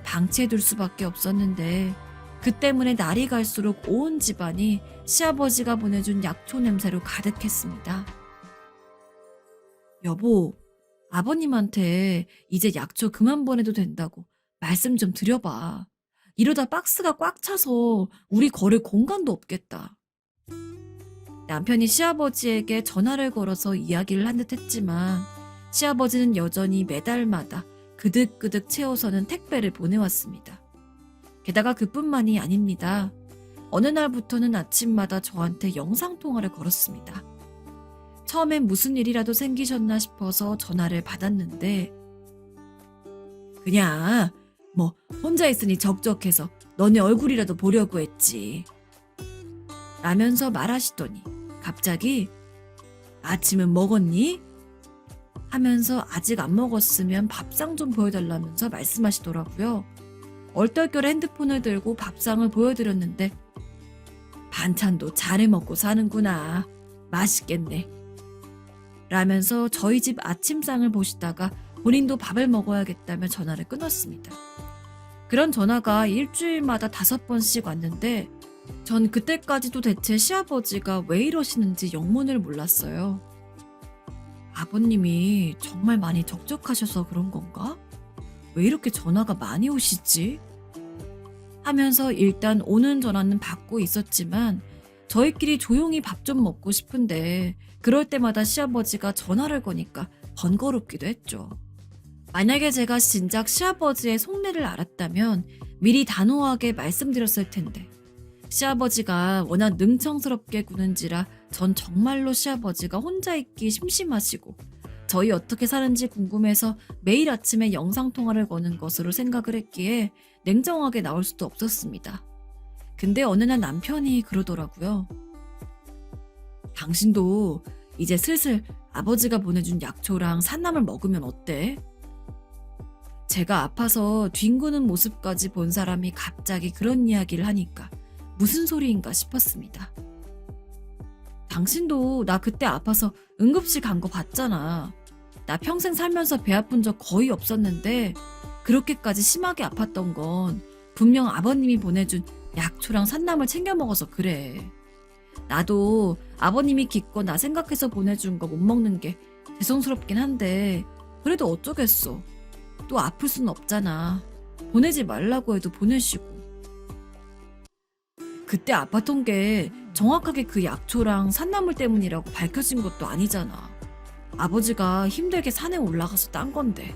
방치해둘 수밖에 없었는데 그 때문에 날이 갈수록 온 집안이 시아버지가 보내준 약초 냄새로 가득했습니다. 여보, 아버님한테 이제 약초 그만 보내도 된다고 말씀 좀 드려봐. 이러다 박스가 꽉 차서 우리 거를 공간도 없겠다. 남편이 시아버지에게 전화를 걸어서 이야기를 한 듯 했지만 시아버지는 여전히 매달마다 그득그득 채워서는 택배를 보내왔습니다. 게다가 그뿐만이 아닙니다. 어느 날부터는 아침마다 저한테 영상통화를 걸었습니다. 처음엔 무슨 일이라도 생기셨나 싶어서 전화를 받았는데 그냥 뭐 혼자 있으니 적적해서 너네 얼굴이라도 보려고 했지. 라면서 말하시더니 갑자기 아침은 먹었니? 하면서 아직 안 먹었으면 밥상 좀 보여달라면서 말씀하시더라고요. 얼떨결에 핸드폰을 들고 밥상을 보여드렸는데 반찬도 잘해 먹고 사는구나. 맛있겠네. 라면서 저희 집 아침상을 보시다가 본인도 밥을 먹어야겠다며 전화를 끊었습니다. 그런 전화가 일주일마다 5번씩 왔는데 전 그때까지도 대체 시아버지가 왜 이러시는지 영문을 몰랐어요. 아버님이 정말 많이 적적하셔서 그런 건가? 왜 이렇게 전화가 많이 오시지? 하면서 일단 오는 전화는 받고 있었지만 저희끼리 조용히 밥 좀 먹고 싶은데 그럴 때마다 시아버지가 전화를 거니까 번거롭기도 했죠. 만약에 제가 진작 시아버지의 속내를 알았다면 미리 단호하게 말씀드렸을 텐데 시아버지가 워낙 능청스럽게 구는지라 전 정말로 시아버지가 혼자 있기 심심하시고 저희 어떻게 사는지 궁금해서 매일 아침에 영상통화를 거는 것으로 생각을 했기에 냉정하게 나올 수도 없었습니다. 근데 어느 날 남편이 그러더라고요. 당신도 이제 슬슬 아버지가 보내준 약초랑 산나물 먹으면 어때? 제가 아파서 뒹구는 모습까지 본 사람이 갑자기 그런 이야기를 하니까 무슨 소리인가 싶었습니다. 당신도 나 그때 아파서 응급실 간 거 봤잖아. 나 평생 살면서 배 아픈 적 거의 없었는데 그렇게까지 심하게 아팠던 건 분명 아버님이 보내준 약초랑 산나물 챙겨 먹어서 그래. 나도 아버님이 기껏 나 생각해서 보내준 거 못 먹는 게 죄송스럽긴 한데 그래도 어쩌겠어. 또 아플 순 없잖아. 보내지 말라고 해도 보내시고. 그때 아팠던 게 정확하게 그 약초랑 산나물 때문이라고 밝혀진 것도 아니잖아. 아버지가 힘들게 산에 올라가서 딴 건데.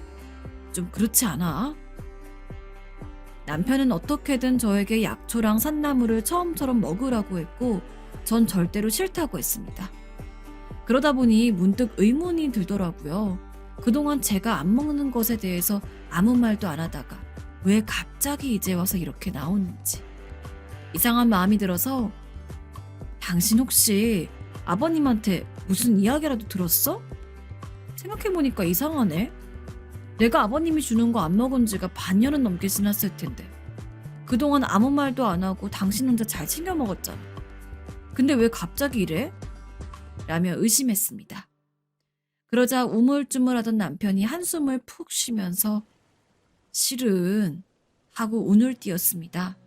좀 그렇지 않아? 남편은 어떻게든 저에게 약초랑 산나물을 처음처럼 먹으라고 했고 전 절대로 싫다고 했습니다. 그러다 보니 문득 의문이 들더라고요. 그동안 제가 안 먹는 것에 대해서 아무 말도 안 하다가 왜 갑자기 이제 와서 이렇게 나오는지. 이상한 마음이 들어서 당신 혹시 아버님한테 무슨 이야기라도 들었어? 생각해보니까 이상하네. 내가 아버님이 주는 거 안 먹은 지가 반년은 넘게 지났을 텐데 그동안 아무 말도 안 하고 당신 혼자 잘 챙겨 먹었잖아. 근데 왜 갑자기 이래? 라며 의심했습니다. 그러자 우물쭈물하던 남편이 한숨을 푹 쉬면서 실은 하고 운을 띄었습니다.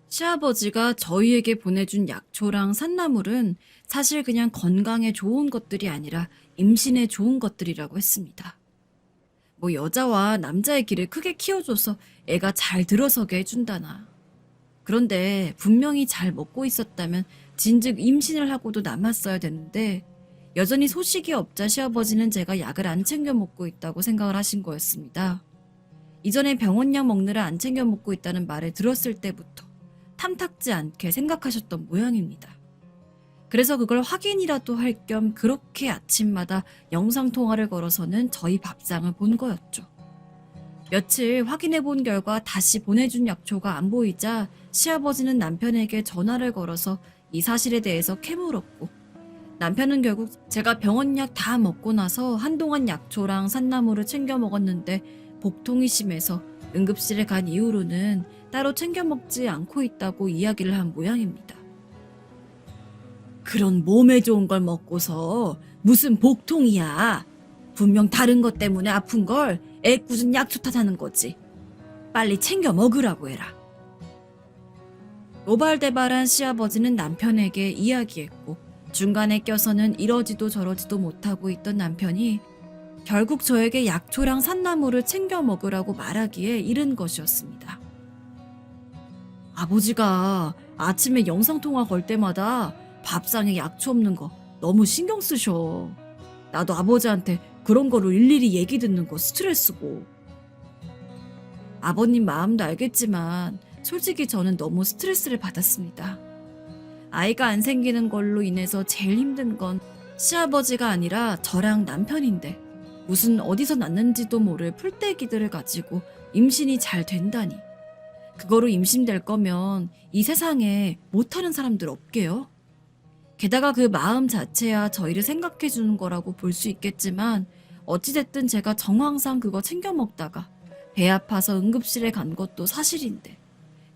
시아버지가 저희에게 보내준 약초랑 산나물은 사실 그냥 건강에 좋은 것들이 아니라 임신에 좋은 것들이라고 했습니다. 뭐 여자와 남자의 길을 크게 키워줘서 애가 잘 들어서게 해준다나. 그런데 분명히 잘 먹고 있었다면 진즉 임신을 하고도 남았어야 되는데 여전히 소식이 없자 시아버지는 제가 약을 안 챙겨 먹고 있다고 생각을 하신 거였습니다. 이전에 병원약 먹느라 안 챙겨 먹고 있다는 말을 들었을 때부터 탐탁지 않게 생각하셨던 모양입니다. 그래서 그걸 확인이라도 할 겸 그렇게 아침마다 영상통화를 걸어서는 저희 밥상을 본 거였죠. 며칠 확인해 본 결과 다시 보내준 약초가 안 보이자 시아버지는 남편에게 전화를 걸어서 이 사실에 대해서 캐물었고 남편은 결국 제가 병원약 다 먹고 나서 한동안 약초랑 산나물을 챙겨 먹었는데 복통이 심해서 응급실에 간 이후로는 따로 챙겨 먹지 않고 있다고 이야기를 한 모양입니다. 그런 몸에 좋은 걸 먹고서 무슨 복통이야. 분명 다른 것 때문에 아픈 걸 애꿎은 약초 탓하는 거지. 빨리 챙겨 먹으라고 해라. 노발대발한 시아버지는 남편에게 이야기했고 중간에 껴서는 이러지도 저러지도 못하고 있던 남편이 결국 저에게 약초랑 산나물을 챙겨 먹으라고 말하기에 이른 것이었습니다. 아버지가 아침에 영상통화 걸 때마다 밥상에 약초 없는 거 너무 신경 쓰셔. 나도 아버지한테 그런 거로 일일이 얘기 듣는 거 스트레스고. 아버님 마음도 알겠지만 솔직히 저는 너무 스트레스를 받았습니다. 아이가 안 생기는 걸로 인해서 제일 힘든 건 시아버지가 아니라 저랑 남편인데 무슨 어디서 났는지도 모를 풀떼기들을 가지고 임신이 잘 된다니. 그거로 임신될 거면 이 세상에 못하는 사람들 없게요. 게다가 그 마음 자체야 저희를 생각해 주는 거라고 볼 수 있겠지만 어찌됐든 제가 정황상 그거 챙겨 먹다가 배 아파서 응급실에 간 것도 사실인데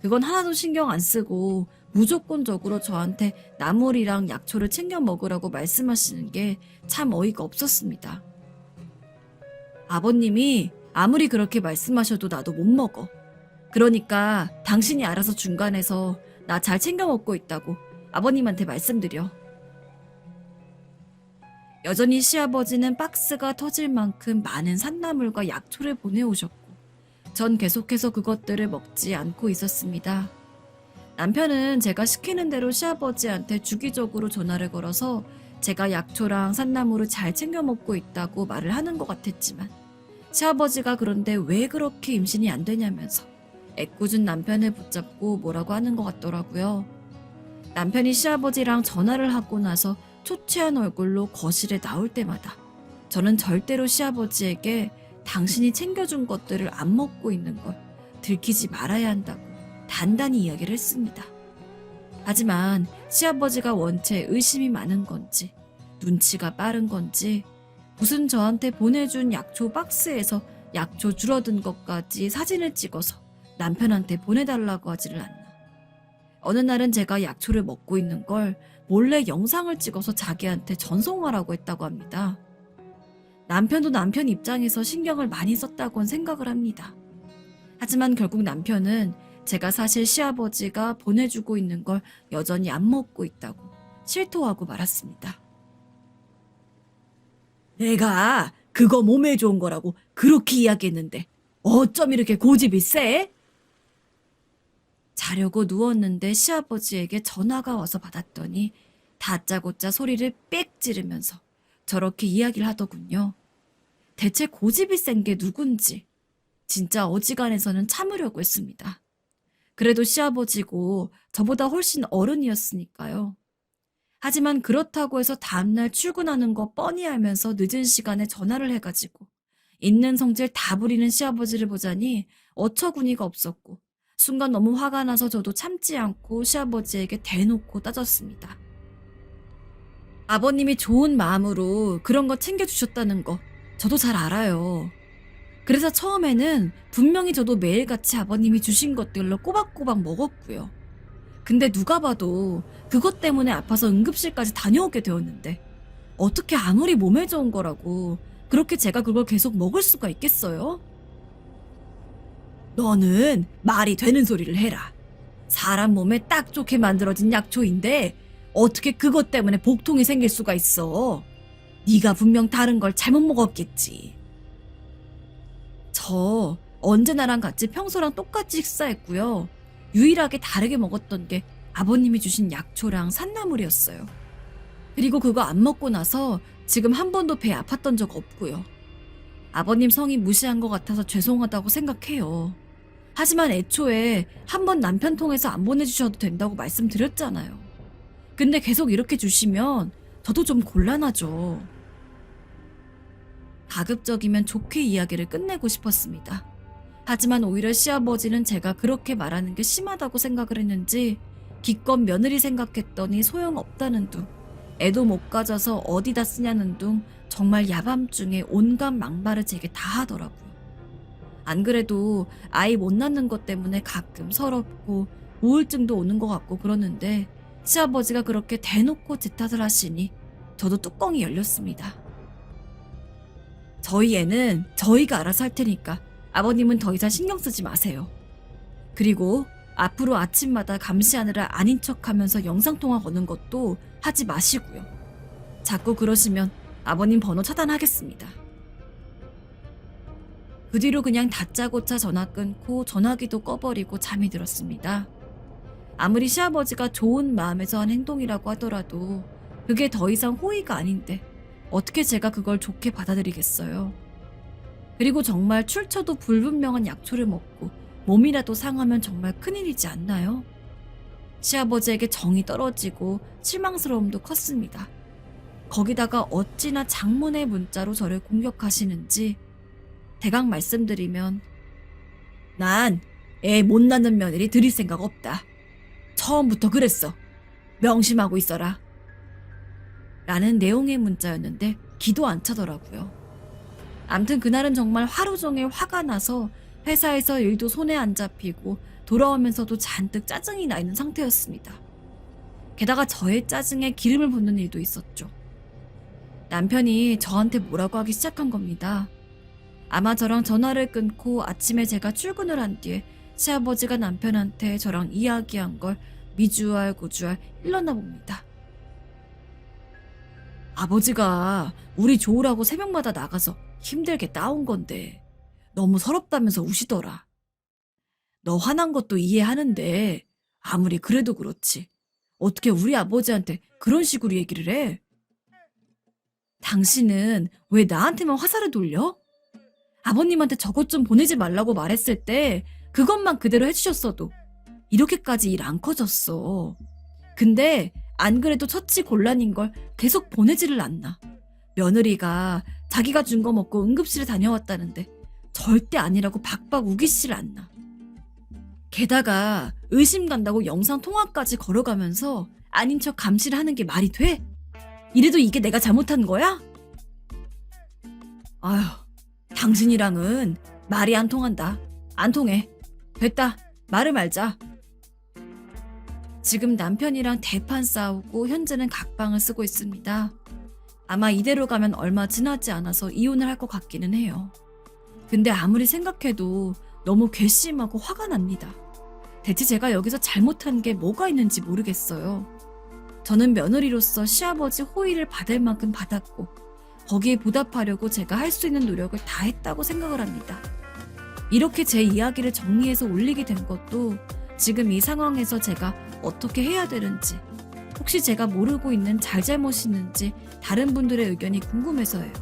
그건 하나도 신경 안 쓰고 무조건적으로 저한테 나물이랑 약초를 챙겨 먹으라고 말씀하시는 게 참 어이가 없었습니다. 아버님이 아무리 그렇게 말씀하셔도 나도 못 먹어. 그러니까 당신이 알아서 중간에서 나 잘 챙겨 먹고 있다고 아버님한테 말씀드려. 여전히 시아버지는 박스가 터질 만큼 많은 산나물과 약초를 보내오셨고 전 계속해서 그것들을 먹지 않고 있었습니다. 남편은 제가 시키는 대로 시아버지한테 주기적으로 전화를 걸어서 제가 약초랑 산나물을 잘 챙겨 먹고 있다고 말을 하는 것 같았지만 시아버지가 그런데 왜 그렇게 임신이 안 되냐면서 애꿎은 남편을 붙잡고 뭐라고 하는 것 같더라고요. 남편이 시아버지랑 전화를 하고 나서 초췌한 얼굴로 거실에 나올 때마다 저는 절대로 시아버지에게 당신이 챙겨준 것들을 안 먹고 있는 걸 들키지 말아야 한다고 단단히 이야기를 했습니다. 하지만 시아버지가 원체 의심이 많은 건지 눈치가 빠른 건지 무슨 저한테 보내준 약초 박스에서 약초 줄어든 것까지 사진을 찍어서 남편한테 보내달라고 하지를 않나. 어느 날은 제가 약초를 먹고 있는 걸 몰래 영상을 찍어서 자기한테 전송하라고 했다고 합니다. 남편도 남편 입장에서 신경을 많이 썼다고는 생각을 합니다. 하지만 결국 남편은 제가 사실 시아버지가 보내주고 있는 걸 여전히 안 먹고 있다고 실토하고 말았습니다. 내가 그거 몸에 좋은 거라고 그렇게 이야기했는데 어쩜 이렇게 고집이 세? 자려고 누웠는데 시아버지에게 전화가 와서 받았더니 다짜고짜 소리를 빽 지르면서 저렇게 이야기를 하더군요. 대체 고집이 센 게 누군지 진짜 어지간해서는 참으려고 했습니다. 그래도 시아버지고 저보다 훨씬 어른이었으니까요. 하지만 그렇다고 해서 다음날 출근하는 거 뻔히 알면서 늦은 시간에 전화를 해가지고 있는 성질 다 부리는 시아버지를 보자니 어처구니가 없었고 순간 너무 화가 나서 저도 참지 않고 시아버지에게 대놓고 따졌습니다. 아버님이 좋은 마음으로 그런 거 챙겨주셨다는 거 저도 잘 알아요. 그래서 처음에는 분명히 저도 매일같이 아버님이 주신 것들로 꼬박꼬박 먹었고요. 근데 누가 봐도 그것 때문에 아파서 응급실까지 다녀오게 되었는데 어떻게 아무리 몸에 좋은 거라고 그렇게 제가 그걸 계속 먹을 수가 있겠어요? 너는 말이 되는 소리를 해라. 사람 몸에 딱 좋게 만들어진 약초인데 어떻게 그것 때문에 복통이 생길 수가 있어? 네가 분명 다른 걸 잘못 먹었겠지. 저 언제 나랑 같이 평소랑 똑같이 식사했고요. 유일하게 다르게 먹었던 게 아버님이 주신 약초랑 산나물이었어요. 그리고 그거 안 먹고 나서 지금 한 번도 배 아팠던 적 없고요. 아버님 성의 무시한 것 같아서 죄송하다고 생각해요. 하지만 애초에 한 번 남편 통해서 안 보내주셔도 된다고 말씀드렸잖아요. 근데 계속 이렇게 주시면 저도 좀 곤란하죠. 가급적이면 좋게 이야기를 끝내고 싶었습니다. 하지만 오히려 시아버지는 제가 그렇게 말하는 게 심하다고 생각을 했는지 기껏 며느리 생각했더니 소용없다는 둥, 애도 못 가져서 어디다 쓰냐는 둥 정말 야밤중에 온갖 막말을 제게 다 하더라고요. 안 그래도 아이 못 낳는 것 때문에 가끔 서럽고 우울증도 오는 것 같고 그러는데 시아버지가 그렇게 대놓고 제 탓을 하시니 저도 뚜껑이 열렸습니다. 저희 애는 저희가 알아서 할 테니까 아버님은 더 이상 신경 쓰지 마세요. 그리고 앞으로 아침마다 감시하느라 아닌 척하면서 영상통화 거는 것도 하지 마시고요. 자꾸 그러시면 아버님 번호 차단하겠습니다. 그 뒤로 그냥 다짜고짜 전화 끊고 전화기도 꺼버리고 잠이 들었습니다. 아무리 시아버지가 좋은 마음에서 한 행동이라고 하더라도 그게 더 이상 호의가 아닌데 어떻게 제가 그걸 좋게 받아들이겠어요. 그리고 정말 출처도 불분명한 약초를 먹고 몸이라도 상하면 정말 큰일이지 않나요? 시아버지에게 정이 떨어지고 실망스러움도 컸습니다. 거기다가 어찌나 장문의 문자로 저를 공격하시는지 대강 말씀드리면 난 애 못 낳는 며느리 들일 생각 없다. 처음부터 그랬어. 명심하고 있어라. 라는 내용의 문자였는데 기도 안 차더라고요. 암튼 그날은 정말 하루 종일 화가 나서 회사에서 일도 손에 안 잡히고 돌아오면서도 잔뜩 짜증이 나 있는 상태였습니다. 게다가 저의 짜증에 기름을 붓는 일도 있었죠. 남편이 저한테 뭐라고 하기 시작한 겁니다. 아마 저랑 전화를 끊고 아침에 제가 출근을 한 뒤에 시아버지가 남편한테 저랑 이야기한 걸 미주알 고주알 일렀나 봅니다. 아버지가 우리 좋으라고 새벽마다 나가서 힘들게 따온 건데 너무 서럽다면서 우시더라. 너 화난 것도 이해하는데 아무리 그래도 그렇지. 어떻게 우리 아버지한테 그런 식으로 얘기를 해? 당신은 왜 나한테만 화살을 돌려? 아버님한테 저것 좀 보내지 말라고 말했을 때 그것만 그대로 해주셨어도 이렇게까지 일 안 커졌어. 근데 안 그래도 처치곤란인 걸 계속 보내지를 않나. 며느리가 자기가 준 거 먹고 응급실에 다녀왔다는데 절대 아니라고 박박 우기지를 않나. 게다가 의심 간다고 영상 통화까지 걸어가면서 아닌 척 감시를 하는 게 말이 돼? 이래도 이게 내가 잘못한 거야? 아휴, 당신이랑은 말이 안 통한다. 안 통해. 됐다. 말을 말자. 지금 남편이랑 대판 싸우고 현재는 각방을 쓰고 있습니다. 아마 이대로 가면 얼마 지나지 않아서 이혼을 할 것 같기는 해요. 근데 아무리 생각해도 너무 괘씸하고 화가 납니다. 대체 제가 여기서 잘못한 게 뭐가 있는지 모르겠어요. 저는 며느리로서 시아버지 호의를 받을 만큼 받았고 거기에 보답하려고 제가 할 수 있는 노력을 다 했다고 생각을 합니다. 이렇게 제 이야기를 정리해서 올리게 된 것도 지금 이 상황에서 제가 어떻게 해야 되는지, 혹시 제가 모르고 있는 잘잘못이 있는지 다른 분들의 의견이 궁금해서예요.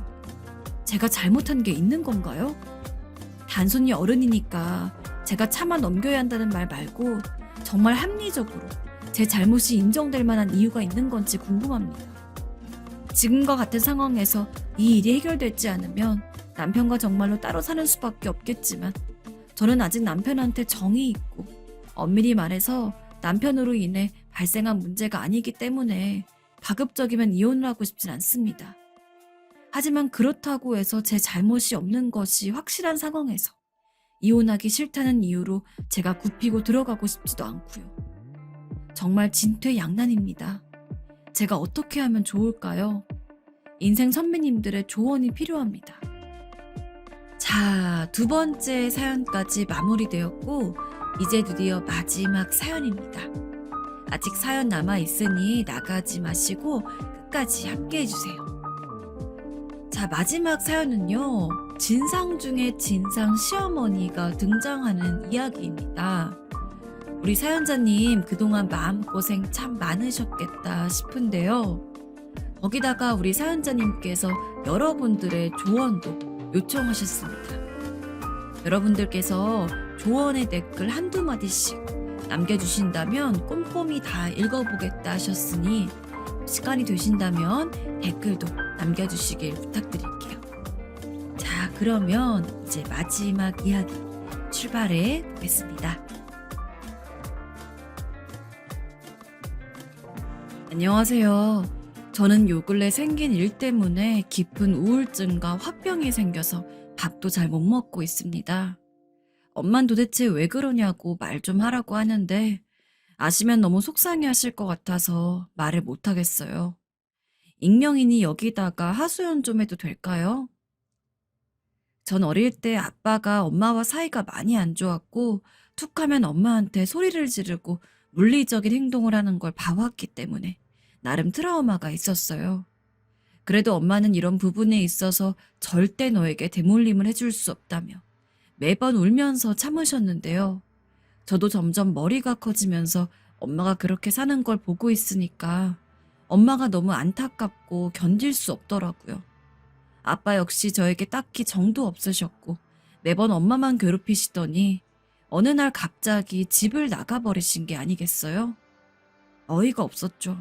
제가 잘못한 게 있는 건가요? 단순히 어른이니까 제가 참아 넘겨야 한다는 말 말고 정말 합리적으로 제 잘못이 인정될 만한 이유가 있는 건지 궁금합니다. 지금과 같은 상황에서 이 일이 해결되지 않으면 남편과 정말로 따로 사는 수밖에 없겠지만 저는 아직 남편한테 정이 있고 엄밀히 말해서 남편으로 인해 발생한 문제가 아니기 때문에 가급적이면 이혼을 하고 싶진 않습니다. 하지만 그렇다고 해서 제 잘못이 없는 것이 확실한 상황에서 이혼하기 싫다는 이유로 제가 굽히고 들어가고 싶지도 않고요. 정말 진퇴양난입니다. 제가 어떻게 하면 좋을까요? 인생 선배님들의 조언이 필요합니다. 자, 두 번째 사연까지 마무리되었고 이제 드디어 마지막 사연입니다. 아직 사연 남아있으니 나가지 마시고 끝까지 함께해주세요. 자, 마지막 사연은요. 진상 중에 진상 시어머니가 등장하는 이야기입니다. 우리 사연자님 그동안 마음고생 참 많으셨겠다 싶은데요. 거기다가 우리 사연자님께서 여러분들의 조언도 요청하셨습니다. 여러분들께서 조언의 댓글 한두 마디씩 남겨주신다면 꼼꼼히 다 읽어보겠다 하셨으니 시간이 되신다면 댓글도 남겨주시길 부탁드릴게요. 자, 그러면 이제 마지막 이야기 출발해 보겠습니다. 안녕하세요. 저는 요 근래 생긴 일 때문에 깊은 우울증과 화병이 생겨서 밥도 잘 못 먹고 있습니다. 엄만 도대체 왜 그러냐고 말 좀 하라고 하는데 아시면 너무 속상해 하실 것 같아서 말을 못 하겠어요. 익명이니 여기다가 하소연 좀 해도 될까요? 전 어릴 때 아빠가 엄마와 사이가 많이 안 좋았고 툭하면 엄마한테 소리를 지르고 물리적인 행동을 하는 걸 봐왔기 때문에 나름 트라우마가 있었어요. 그래도 엄마는 이런 부분에 있어서 절대 너에게 대물림을 해줄 수 없다며 매번 울면서 참으셨는데요. 저도 점점 머리가 커지면서 엄마가 그렇게 사는 걸 보고 있으니까 엄마가 너무 안타깝고 견딜 수 없더라고요. 아빠 역시 저에게 딱히 정도 없으셨고 매번 엄마만 괴롭히시더니 어느 날 갑자기 집을 나가버리신 게 아니겠어요? 어이가 없었죠.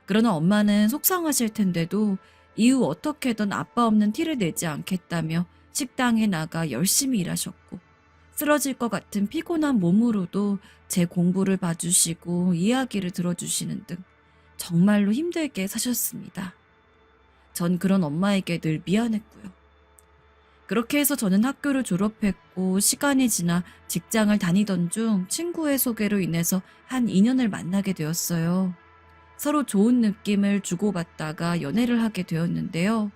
그러나 엄마는 속상하실 텐데도 이후 어떻게든 아빠 없는 티를 내지 않겠다며 식당에 나가 열심히 일하셨고, 쓰러질 것 같은 피곤한 몸으로도 제 공부를 봐주시고 이야기를 들어주시는 등 정말로 힘들게 사셨습니다. 전 그런 엄마에게 늘 미안했고요. 그렇게 해서 저는 학교를 졸업했고, 시간이 지나 직장을 다니던 중 친구의 소개로 인해서 한 인연을 만나게 되었어요. 서로 좋은 느낌을 주고받다가 연애를 하게 되었는데요.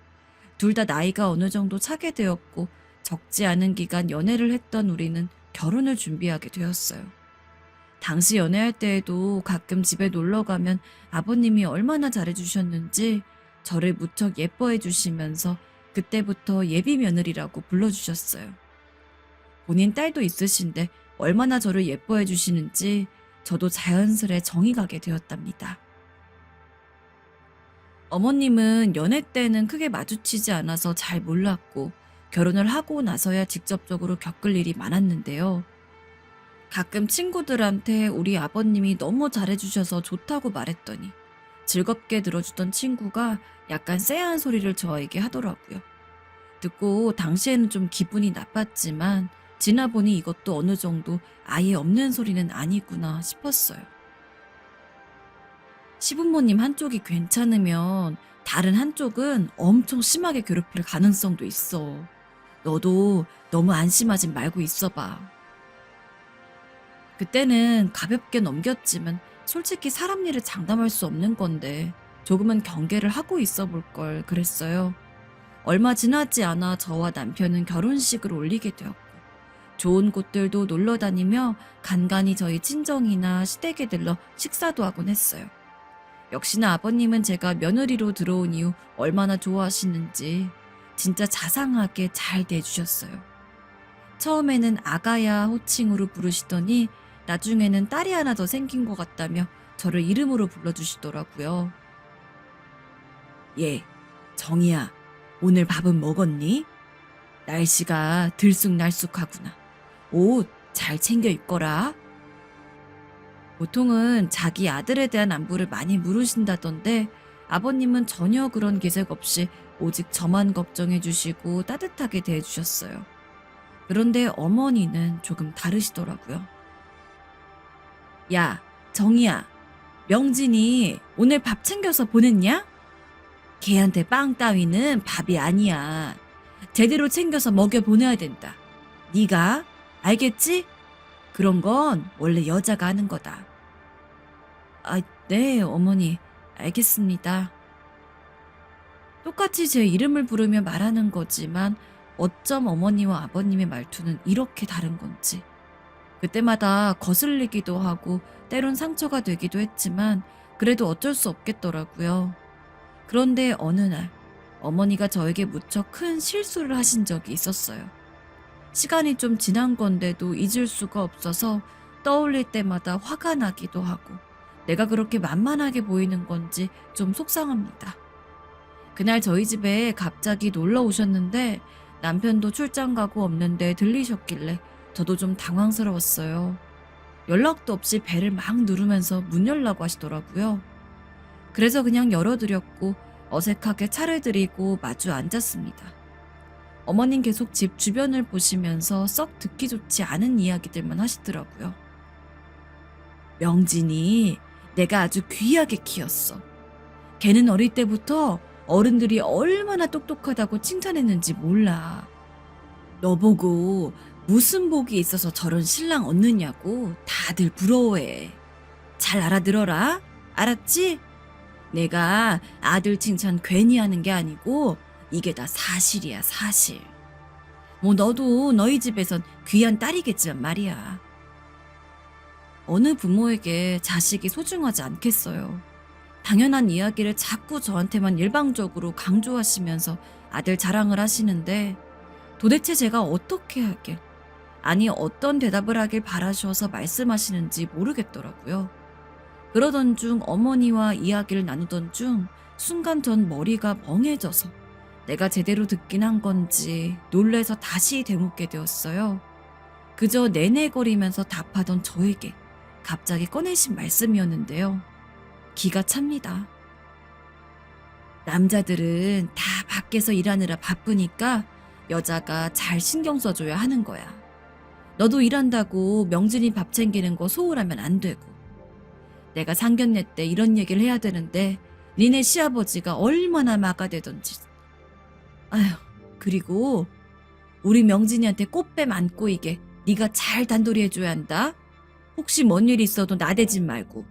둘 다 나이가 어느 정도 차게 되었고, 적지 않은 기간 연애를 했던 우리는 결혼을 준비하게 되었어요. 당시 연애할 때에도 가끔 집에 놀러 가면 아버님이 얼마나 잘해주셨는지 저를 무척 예뻐해 주시면서 그때부터 예비 며느리라고 불러주셨어요. 본인 딸도 있으신데 얼마나 저를 예뻐해 주시는지 저도 자연스레 정이 가게 되었답니다. 어머님은 연애 때는 크게 마주치지 않아서 잘 몰랐고, 결혼을 하고 나서야 직접적으로 겪을 일이 많았는데요. 가끔 친구들한테 우리 아버님이 너무 잘해주셔서 좋다고 말했더니 즐겁게 들어주던 친구가 약간 쎄한 소리를 저에게 하더라고요. 듣고 당시에는 좀 기분이 나빴지만 지나보니 이것도 어느 정도 아예 없는 소리는 아니구나 싶었어요. 시부모님 한쪽이 괜찮으면 다른 한쪽은 엄청 심하게 괴롭힐 가능성도 있어. 너도 너무 안심하지 말고 있어봐. 그때는 가볍게 넘겼지만 솔직히 사람 일을 장담할 수 없는 건데 조금은 경계를 하고 있어 볼 걸 그랬어요. 얼마 지나지 않아 저와 남편은 결혼식을 올리게 되었고, 좋은 곳들도 놀러 다니며 간간히 저희 친정이나 시댁에 들러 식사도 하곤 했어요. 역시나 아버님은 제가 며느리로 들어온 이후 얼마나 좋아하시는지 진짜 자상하게 잘 대해주셨어요. 처음에는 아가야 호칭으로 부르시더니 나중에는 딸이 하나 더 생긴 것 같다며 저를 이름으로 불러주시더라고요. 예, 정이야, 오늘 밥은 먹었니? 날씨가 들쑥날쑥하구나. 옷 잘 챙겨 입거라. 보통은 자기 아들에 대한 안부를 많이 물으신다던데 아버님은 전혀 그런 기색 없이 오직 저만 걱정해 주시고 따뜻하게 대해 주셨어요. 그런데 어머니는 조금 다르시더라고요. 야, 정이야, 명진이 오늘 밥 챙겨서 보냈냐? 걔한테 빵 따위는 밥이 아니야. 제대로 챙겨서 먹여보내야 된다. 네가 알겠지? 그런 건 원래 여자가 하는 거다. 아, 네, 어머니, 알겠습니다. 똑같이 제 이름을 부르며 말하는 거지만 어쩜 어머니와 아버님의 말투는 이렇게 다른 건지. 그때마다 거슬리기도 하고 때론 상처가 되기도 했지만 그래도 어쩔 수 없겠더라고요. 그런데 어느 날 어머니가 저에게 무척 큰 실수를 하신 적이 있었어요. 시간이 좀 지난 건데도 잊을 수가 없어서 떠올릴 때마다 화가 나기도 하고 내가 그렇게 만만하게 보이는 건지 좀 속상합니다. 그날 저희 집에 갑자기 놀러 오셨는데 남편도 출장 가고 없는데 들리셨길래 저도 좀 당황스러웠어요. 연락도 없이 벨을 막 누르면서 문 열라고 하시더라고요. 그래서 그냥 열어드렸고 어색하게 차를 들이고 마주 앉았습니다. 어머님 계속 집 주변을 보시면서 썩 듣기 좋지 않은 이야기들만 하시더라고요. 명진이 내가 아주 귀하게 키웠어. 걔는 어릴 때부터 어른들이 얼마나 똑똑하다고 칭찬했는지 몰라. 너 보고 무슨 복이 있어서 저런 신랑 얻느냐고 다들 부러워해. 잘 알아들어라. 알았지? 내가 아들 칭찬 괜히 하는 게 아니고 이게 다 사실이야, 사실. 뭐 너도 너희 집에선 귀한 딸이겠지만 말이야. 어느 부모에게 자식이 소중하지 않겠어요. 당연한 이야기를 자꾸 저한테만 일방적으로 강조하시면서 아들 자랑을 하시는데 도대체 제가 어떻게 하길, 아니 어떤 대답을 하길 바라셔서 말씀하시는지 모르겠더라고요. 그러던 중 어머니와 이야기를 나누던 중 순간 전 머리가 멍해져서 내가 제대로 듣긴 한 건지 놀래서 다시 되묻게 되었어요. 그저 내내거리면서 답하던 저에게 갑자기 꺼내신 말씀이었는데요. 기가 찹니다. 남자들은 다 밖에서 일하느라 바쁘니까 여자가 잘 신경 써줘야 하는 거야. 너도 일한다고 명진이 밥 챙기는 거 소홀하면 안 되고. 내가 상견례 때 이런 얘기를 해야 되는데 니네 시아버지가 얼마나 막아대던지. 아휴, 그리고 우리 명진이한테 꽃뱀 안 꼬이게 네가 잘 단돌이 해줘야 한다. 혹시 뭔 일 있어도 나대지 말고.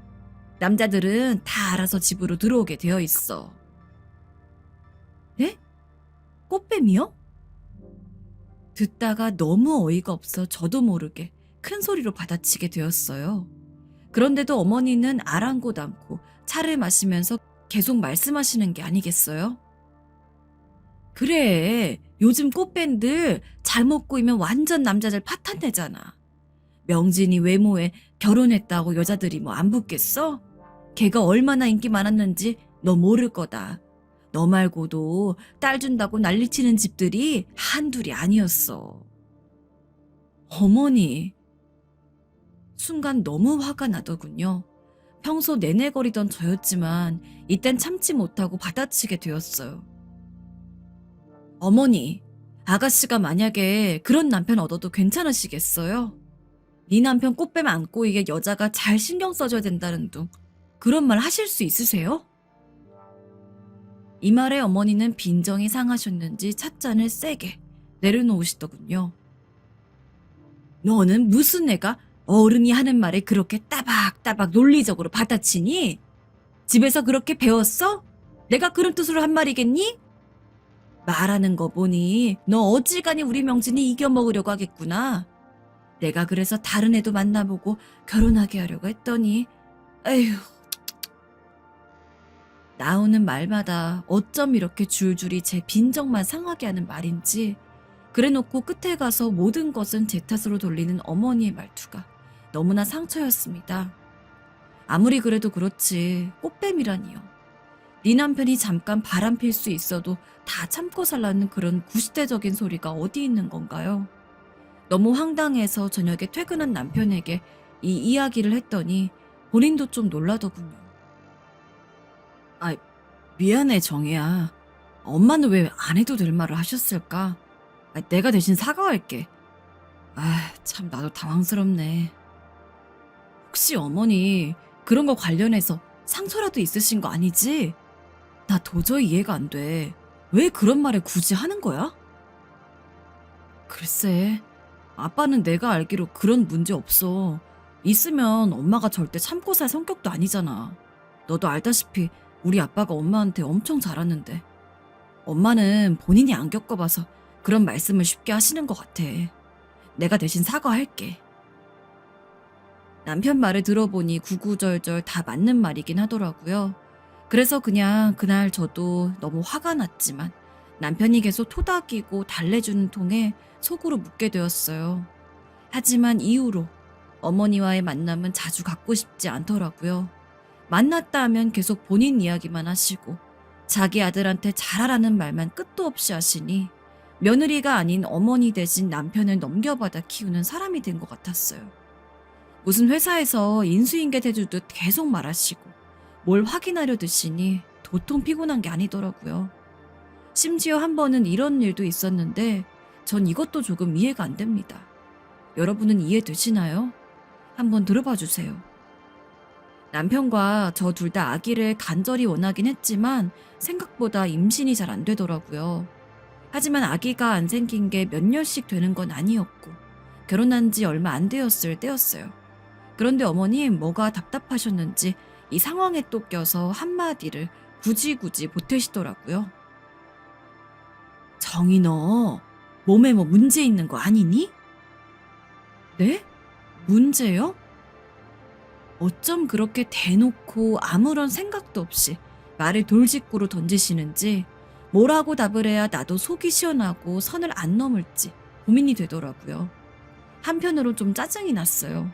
남자들은 다 알아서 집으로 들어오게 되어 있어. 네? 꽃뱀이요? 듣다가 너무 어이가 없어 저도 모르게 큰 소리로 받아치게 되었어요. 그런데도 어머니는 아랑곳 않고 차를 마시면서 계속 말씀하시는 게 아니겠어요? 그래, 요즘 꽃뱀들 잘못 꼬이면 완전 남자들 파탄내잖아. 명진이 외모에 결혼했다고 여자들이 뭐 안 붙겠어? 걔가 얼마나 인기 많았는지 너 모를 거다. 너 말고도 딸 준다고 난리치는 집들이 한둘이 아니었어. 어머니, 순간 너무 화가 나더군요. 평소 내내거리던 저였지만 이땐 참지 못하고 받아치게 되었어요. 어머니, 아가씨가 만약에 그런 남편 얻어도 괜찮으시겠어요? 네 남편 꽃뱀 안 꼬이게 여자가 잘 신경 써줘야 된다는 둥 그런 말 하실 수 있으세요? 이 말에 어머니는 빈정이 상하셨는지 찻잔을 세게 내려놓으시더군요. 너는 무슨 애가 어른이 하는 말에 그렇게 따박따박 논리적으로 받아치니? 집에서 그렇게 배웠어? 내가 그런 뜻으로 한 말이겠니? 말하는 거 보니 너 어지간히 우리 명진이 이겨먹으려고 하겠구나. 내가 그래서 다른 애도 만나보고 결혼하게 하려고 했더니 에휴. 나오는 말마다 어쩜 이렇게 줄줄이 제 빈정만 상하게 하는 말인지 그래놓고 끝에 가서 모든 것은 제 탓으로 돌리는 어머니의 말투가 너무나 상처였습니다. 아무리 그래도 그렇지 꽃뱀이라니요. 네 남편이 잠깐 바람필 수 있어도 다 참고 살라는 그런 구시대적인 소리가 어디 있는 건가요? 너무 황당해서 저녁에 퇴근한 남편에게 이 이야기를 했더니 본인도 좀 놀라더군요. 아, 미안해 정혜야. 엄마는 왜 안 해도 될 말을 하셨을까? 내가 대신 사과할게. 참 나도 당황스럽네. 혹시 어머니 그런 거 관련해서 상처라도 있으신 거 아니지? 나 도저히 이해가 안 돼. 왜 그런 말을 굳이 하는 거야? 글쎄, 아빠는 내가 알기로 그런 문제 없어. 있으면 엄마가 절대 참고 살 성격도 아니잖아. 너도 알다시피 우리 아빠가 엄마한테 엄청 잘하는데. 엄마는 본인이 안 겪어봐서 그런 말씀을 쉽게 하시는 것 같아. 내가 대신 사과할게. 남편 말을 들어보니 구구절절 다 맞는 말이긴 하더라고요. 그래서 그냥 그날 저도 너무 화가 났지만 남편이 계속 토닥이고 달래주는 통에 속으로 묻게 되었어요. 하지만 이후로 어머니와의 만남은 자주 갖고 싶지 않더라고요. 만났다 하면 계속 본인 이야기만 하시고 자기 아들한테 잘하라는 말만 끝도 없이 하시니 며느리가 아닌 어머니 대신 남편을 넘겨받아 키우는 사람이 된 것 같았어요. 무슨 회사에서 인수인계 해주듯 계속 말하시고 뭘 확인하려 드시니 도통 피곤한 게 아니더라고요. 심지어 한 번은 이런 일도 있었는데 전 이것도 조금 이해가 안 됩니다. 여러분은 이해되시나요? 한번 들어봐 주세요. 남편과 저 둘 다 아기를 간절히 원하긴 했지만 생각보다 임신이 잘 안 되더라고요. 하지만 아기가 안 생긴 게 몇 년씩 되는 건 아니었고 결혼한 지 얼마 안 되었을 때였어요. 그런데 어머님 뭐가 답답하셨는지 이 상황에 또 껴서 한마디를 굳이 보태시더라고요. 정희 너 몸에 뭐 문제 있는 거 아니니? 네? 문제요? 어쩜 그렇게 대놓고 아무런 생각도 없이 말을 돌직구로 던지시는지 뭐라고 답을 해야 나도 속이 시원하고 선을 안 넘을지 고민이 되더라고요. 한편으로 좀 짜증이 났어요.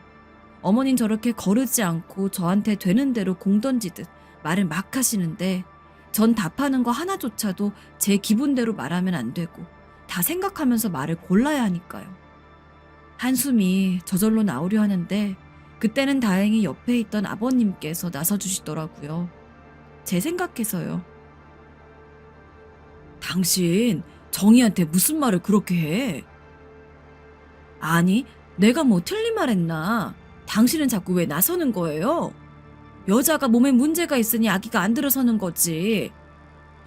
어머닌 저렇게 거르지 않고 저한테 되는 대로 공 던지듯 말을 막 하시는데 전 답하는 거 하나조차도 제 기분대로 말하면 안 되고 다 생각하면서 말을 골라야 하니까요. 한숨이 저절로 나오려 하는데 그때는 다행히 옆에 있던 아버님께서 나서주시더라고요. 제 생각해서요. 당신 정희한테 무슨 말을 그렇게 해? 아니, 내가 뭐 틀린 말 했나? 당신은 자꾸 왜 나서는 거예요? 여자가 몸에 문제가 있으니 아기가 안 들어서는 거지.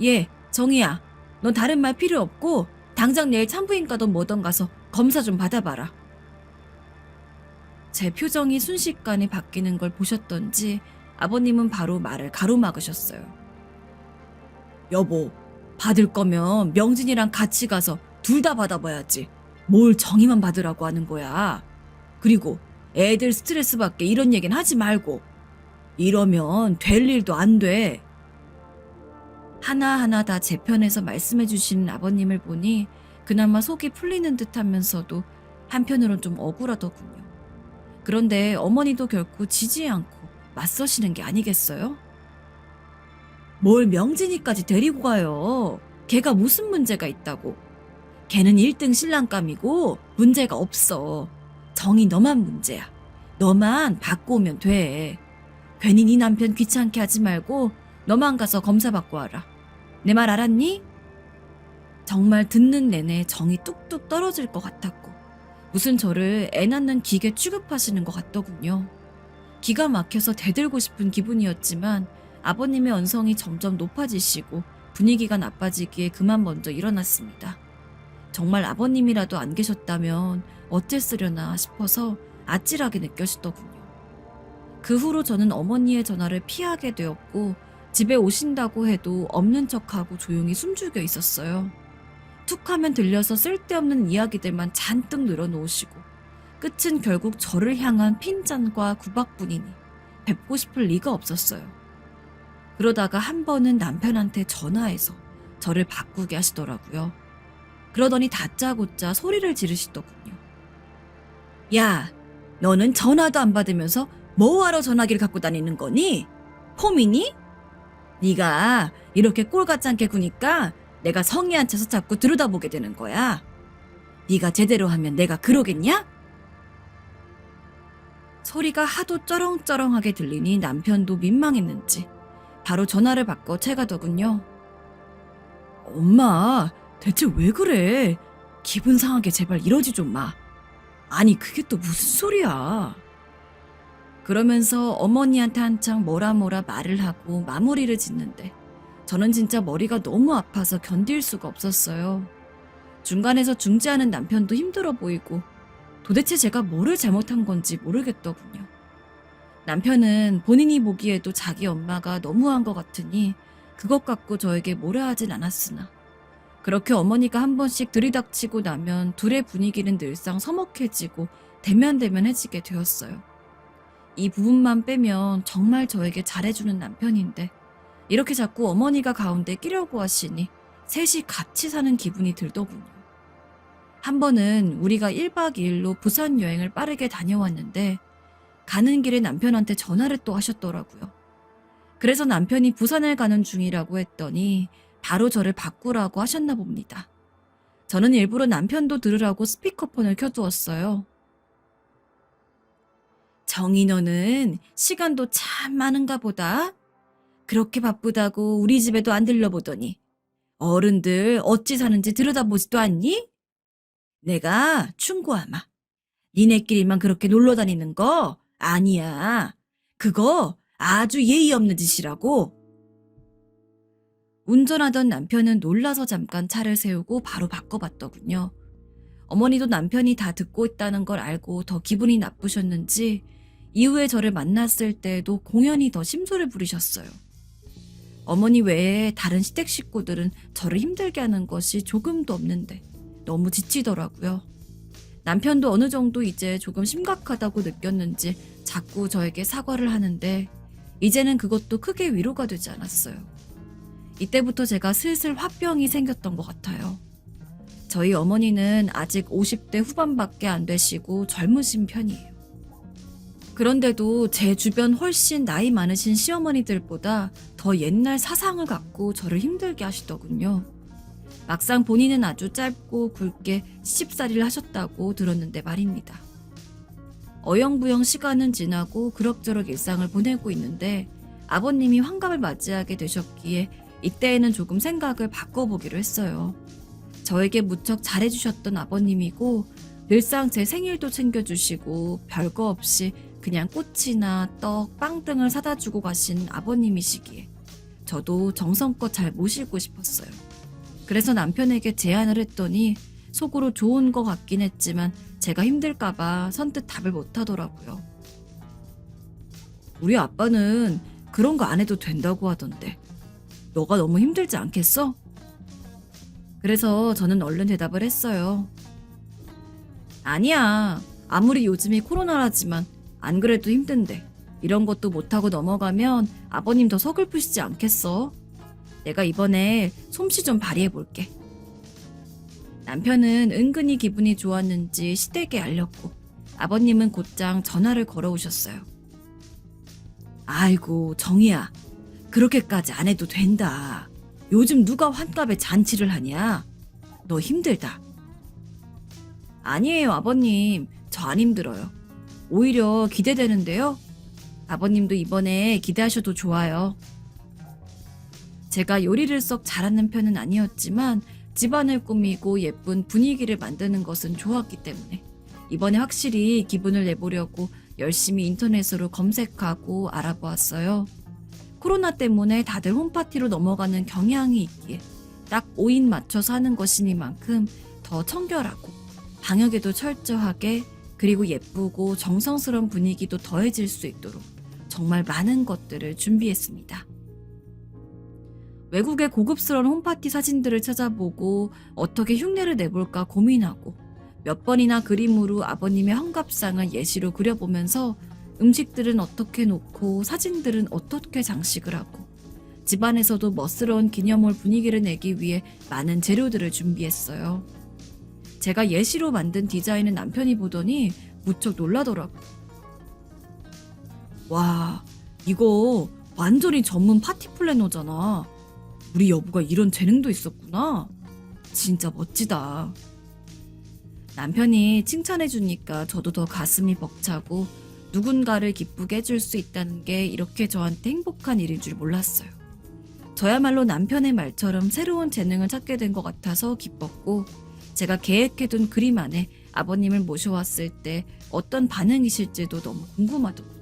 예, 정희야, 넌 다른 말 필요 없고 당장 내일 산부인과든 뭐든 가서 검사 좀 받아봐라. 제 표정이 순식간에 바뀌는 걸 보셨던지 아버님은 바로 말을 가로막으셨어요. 여보, 받을 거면 명진이랑 같이 가서 둘 다 받아봐야지. 뭘 정의만 받으라고 하는 거야. 그리고 애들 스트레스 받게 이런 얘기는 하지 말고. 이러면 될 일도 안 돼. 하나하나 다 제 편에서 말씀해 주시는 아버님을 보니 그나마 속이 풀리는 듯 하면서도 한편으론 좀 억울하더군요. 그런데 어머니도 결코 지지 않고 맞서시는 게 아니겠어요? 뭘 명진이까지 데리고 가요. 걔가 무슨 문제가 있다고. 걔는 1등 신랑감이고 문제가 없어. 정이 너만 문제야. 너만 받고 오면 돼. 괜히 네 남편 귀찮게 하지 말고 너만 가서 검사 받고 와라. 내 말 알았니? 정말 듣는 내내 정이 뚝뚝 떨어질 것 같았고 무슨 저를 애 낳는 기계 취급하시는 것 같더군요. 기가 막혀서 대들고 싶은 기분이었지만 아버님의 언성이 점점 높아지시고 분위기가 나빠지기에 그만 먼저 일어났습니다. 정말 아버님이라도 안 계셨다면 어땠으려나 싶어서 아찔하게 느껴지더군요. 그 후로 저는 어머니의 전화를 피하게 되었고 집에 오신다고 해도 없는 척하고 조용히 숨죽여 있었어요. 툭하면 들려서 쓸데없는 이야기들만 잔뜩 늘어놓으시고 끝은 결국 저를 향한 핀잔과 구박뿐이니 뵙고 싶을 리가 없었어요. 그러다가 한 번은 남편한테 전화해서 저를 바꾸게 하시더라고요. 그러더니 다짜고짜 소리를 지르시더군요. 야, 너는 전화도 안 받으면서 뭐하러 전화기를 갖고 다니는 거니? 폼이니? 네가 이렇게 꼴같지 않게 구니까 내가 성이 안 차서 자꾸 들여다보게 되는 거야. 네가 제대로 하면 내가 그러겠냐? 소리가 하도 쩌렁쩌렁하게 들리니 남편도 민망했는지 바로 전화를 바꿔 채가더군요. 엄마, 대체 왜 그래? 기분 상하게 제발 이러지 좀 마. 아니, 그게 또 무슨 소리야? 그러면서 어머니한테 한창 뭐라 말을 하고 마무리를 짓는데 저는 진짜 머리가 너무 아파서 견딜 수가 없었어요. 중간에서 중재하는 남편도 힘들어 보이고 도대체 제가 뭐를 잘못한 건지 모르겠더군요. 남편은 본인이 보기에도 자기 엄마가 너무한 것 같으니 그것 갖고 저에게 뭐라 하진 않았으나 그렇게 어머니가 한 번씩 들이닥치고 나면 둘의 분위기는 늘상 서먹해지고 대면대면해지게 되었어요. 이 부분만 빼면 정말 저에게 잘해주는 남편인데 이렇게 자꾸 어머니가 가운데 끼려고 하시니 셋이 같이 사는 기분이 들더군요. 한 번은 우리가 1박 2일로 부산 여행을 빠르게 다녀왔는데 가는 길에 남편한테 전화를 또 하셨더라고요. 그래서 남편이 부산을 가는 중이라고 했더니 바로 저를 바꾸라고 하셨나 봅니다. 저는 일부러 남편도 들으라고 스피커폰을 켜두었어요. 정희 너는 시간도 참 많은가 보다. 그렇게 바쁘다고 우리 집에도 안 들러보더니 어른들 어찌 사는지 들여다보지도 않니? 내가 충고하마. 니네끼리만 그렇게 놀러 다니는 거 아니야. 그거 아주 예의 없는 짓이라고. 운전하던 남편은 놀라서 잠깐 차를 세우고 바로 바꿔봤더군요. 어머니도 남편이 다 듣고 있다는 걸 알고 더 기분이 나쁘셨는지 이후에 저를 만났을 때에도 공연히 더 심소를 부리셨어요. 어머니 외에 다른 시댁 식구들은 저를 힘들게 하는 것이 조금도 없는데 너무 지치더라고요. 남편도 어느 정도 이제 조금 심각하다고 느꼈는지 자꾸 저에게 사과를 하는데 이제는 그것도 크게 위로가 되지 않았어요. 이때부터 제가 슬슬 화병이 생겼던 것 같아요. 저희 어머니는 아직 50대 후반밖에 안 되시고 젊으신 편이에요. 그런데도 제 주변 훨씬 나이 많으신 시어머니들보다 더 옛날 사상을 갖고 저를 힘들게 하시더군요. 막상 본인은 아주 짧고 굵게 시집살이를 하셨다고 들었는데 말입니다. 어영부영 시간은 지나고 그럭저럭 일상을 보내고 있는데 아버님이 환갑을 맞이하게 되셨기에 이때에는 조금 생각을 바꿔보기로 했어요. 저에게 무척 잘해주셨던 아버님이고 늘상 제 생일도 챙겨주시고 별거 없이 그냥 꽃이나 떡, 빵 등을 사다 주고 가신 아버님이시기에 저도 정성껏 잘 모시고 싶었어요. 그래서 남편에게 제안을 했더니 속으로 좋은 것 같긴 했지만 제가 힘들까봐 선뜻 답을 못하더라고요. 우리 아빠는 그런 거 안 해도 된다고 하던데 너가 너무 힘들지 않겠어? 그래서 저는 얼른 대답을 했어요. 아니야. 아무리 요즘이 코로나라지만 안 그래도 힘든데 이런 것도 못하고 넘어가면 아버님 더 서글프시지 않겠어? 내가 이번에 솜씨 좀 발휘해볼게. 남편은 은근히 기분이 좋았는지 시댁에 알렸고 아버님은 곧장 전화를 걸어오셨어요. 아이고 정희야, 그렇게까지 안 해도 된다. 요즘 누가 환갑에 잔치를 하냐? 너 힘들다. 아니에요 아버님, 저 안 힘들어요. 오히려 기대되는데요. 아버님도 이번에 기대하셔도 좋아요. 제가 요리를 썩 잘하는 편은 아니었지만 집안을 꾸미고 예쁜 분위기를 만드는 것은 좋았기 때문에 이번에 확실히 기분을 내보려고 열심히 인터넷으로 검색하고 알아보았어요. 코로나 때문에 다들 홈파티로 넘어가는 경향이 있기에 딱 5인 맞춰서 하는 것이니만큼 더 청결하고 방역에도 철저하게 그리고 예쁘고 정성스러운 분위기도 더해질 수 있도록 정말 많은 것들을 준비했습니다. 외국의 고급스러운 홈파티 사진들을 찾아보고 어떻게 흉내를 내볼까 고민하고 몇 번이나 그림으로 아버님의 환갑상을 예시로 그려보면서 음식들은 어떻게 놓고 사진들은 어떻게 장식을 하고 집안에서도 멋스러운 기념물 분위기를 내기 위해 많은 재료들을 준비했어요. 제가 예시로 만든 디자인은 남편이 보더니 무척 놀라더라고요. 와, 이거 완전히 전문 파티 플래너잖아. 우리 여보가 이런 재능도 있었구나. 진짜 멋지다. 남편이 칭찬해주니까 저도 더 가슴이 벅차고 누군가를 기쁘게 해줄 수 있다는 게 이렇게 저한테 행복한 일인 줄 몰랐어요. 저야말로 남편의 말처럼 새로운 재능을 찾게 된 것 같아서 기뻤고 제가 계획해둔 그림 안에 아버님을 모셔왔을 때 어떤 반응이실지도 너무 궁금하더군요.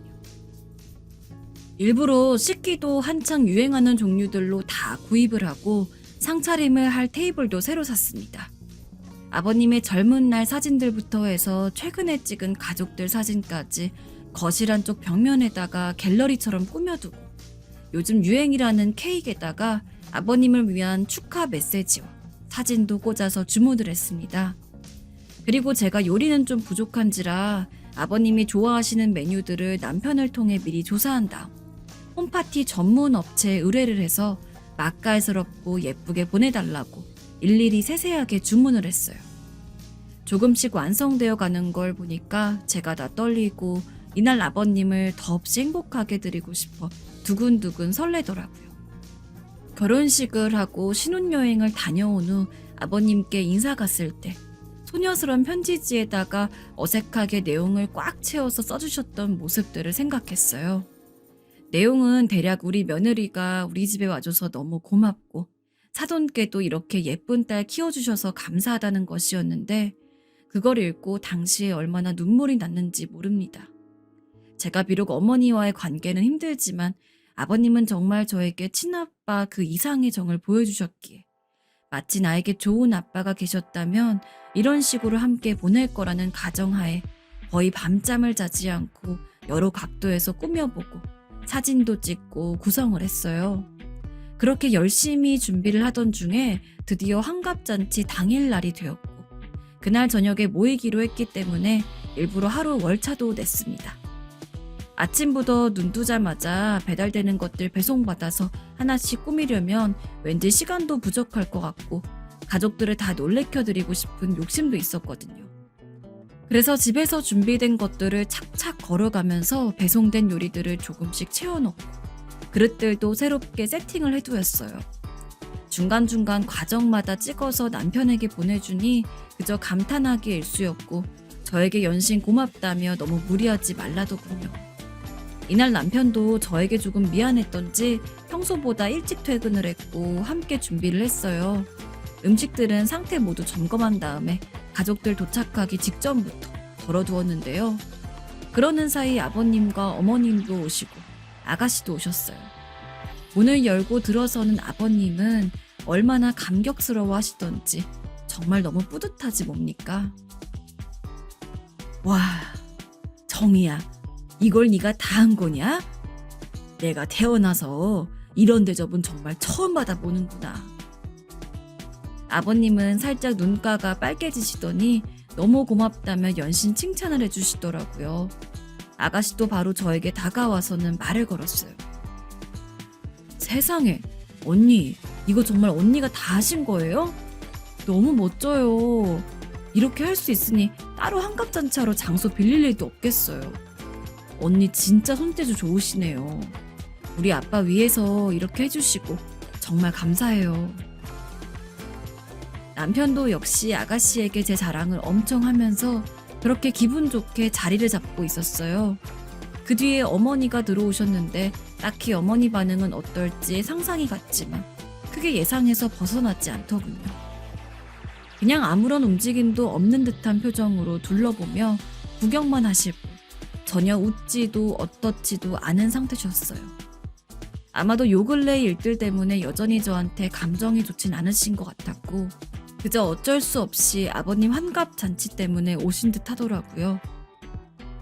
일부러 식기도 한창 유행하는 종류들로 다 구입을 하고 상차림을 할 테이블도 새로 샀습니다. 아버님의 젊은 날 사진들부터 해서 최근에 찍은 가족들 사진까지 거실 한쪽 벽면에다가 갤러리처럼 꾸며두고 요즘 유행이라는 케이크에다가 아버님을 위한 축하 메시지와 사진도 꽂아서 주문을 했습니다. 그리고 제가 요리는 좀 부족한지라 아버님이 좋아하시는 메뉴들을 남편을 통해 미리 조사한 다음 홈파티 전문 업체에 의뢰를 해서 맛깔스럽고 예쁘게 보내달라고 일일이 세세하게 주문을 했어요. 조금씩 완성되어 가는 걸 보니까 제가 다 떨리고 이날 아버님을 더없이 행복하게 드리고 싶어 두근두근 설레더라고요. 결혼식을 하고 신혼여행을 다녀온 후 아버님께 인사 갔을 때 소녀스러운 편지지에다가 어색하게 내용을 꽉 채워서 써주셨던 모습들을 생각했어요. 내용은 대략 우리 며느리가 우리 집에 와줘서 너무 고맙고 사돈께도 이렇게 예쁜 딸 키워주셔서 감사하다는 것이었는데 그걸 읽고 당시에 얼마나 눈물이 났는지 모릅니다. 제가 비록 어머니와의 관계는 힘들지만 아버님은 정말 저에게 친아빠 그 이상의 정을 보여주셨기에 마치 나에게 좋은 아빠가 계셨다면 이런 식으로 함께 보낼 거라는 가정하에 거의 밤잠을 자지 않고 여러 각도에서 꾸며보고 사진도 찍고 구성을 했어요. 그렇게 열심히 준비를 하던 중에 드디어 환갑잔치 당일날이 되었고 그날 저녁에 모이기로 했기 때문에 일부러 하루 월차도 냈습니다. 아침부터 눈 뜨자마자 배달되는 것들 배송받아서 하나씩 꾸미려면 왠지 시간도 부족할 것 같고 가족들을 다 놀래켜드리고 싶은 욕심도 있었거든요. 그래서 집에서 준비된 것들을 착착 걸어가면서 배송된 요리들을 조금씩 채워놓고 그릇들도 새롭게 세팅을 해두었어요. 중간중간 과정마다 찍어서 남편에게 보내주니 그저 감탄하기 일쑤였고 저에게 연신 고맙다며 너무 무리하지 말라더군요. 이날 남편도 저에게 조금 미안했던지 평소보다 일찍 퇴근을 했고 함께 준비를 했어요. 음식들은 상태 모두 점검한 다음에 가족들 도착하기 직전부터 덜어두었는데요. 그러는 사이 아버님과 어머님도 오시고 아가씨도 오셨어요. 문을 열고 들어서는 아버님은 얼마나 감격스러워 하시던지 정말 너무 뿌듯하지 뭡니까? 와, 정이야. 이걸 네가 다 한 거냐? 내가 태어나서 이런 대접은 정말 처음 받아보는구나. 아버님은 살짝 눈가가 빨개지시더니 너무 고맙다며 연신 칭찬을 해주시더라고요. 아가씨도 바로 저에게 다가와서는 말을 걸었어요. 세상에, 언니, 이거 정말 언니가 다 하신 거예요? 너무 멋져요. 이렇게 할 수 있으니 따로 한갑잔치하러 장소 빌릴 일도 없겠어요. 언니 진짜 손재주 좋으시네요. 우리 아빠 위해서 이렇게 해주시고 정말 감사해요. 남편도 역시 아가씨에게 제 자랑을 엄청 하면서 그렇게 기분 좋게 자리를 잡고 있었어요. 그 뒤에 어머니가 들어오셨는데 딱히 어머니 반응은 어떨지 상상이 갔지만 크게 예상에서 벗어나지 않더군요. 그냥 아무런 움직임도 없는 듯한 표정으로 둘러보며 구경만 하시고 전혀 웃지도 어떻지도 않은 상태셨어요. 아마도 요 근래 일들 때문에 여전히 저한테 감정이 좋진 않으신 것 같았고 그저 어쩔 수 없이 아버님 환갑 잔치 때문에 오신 듯 하더라고요.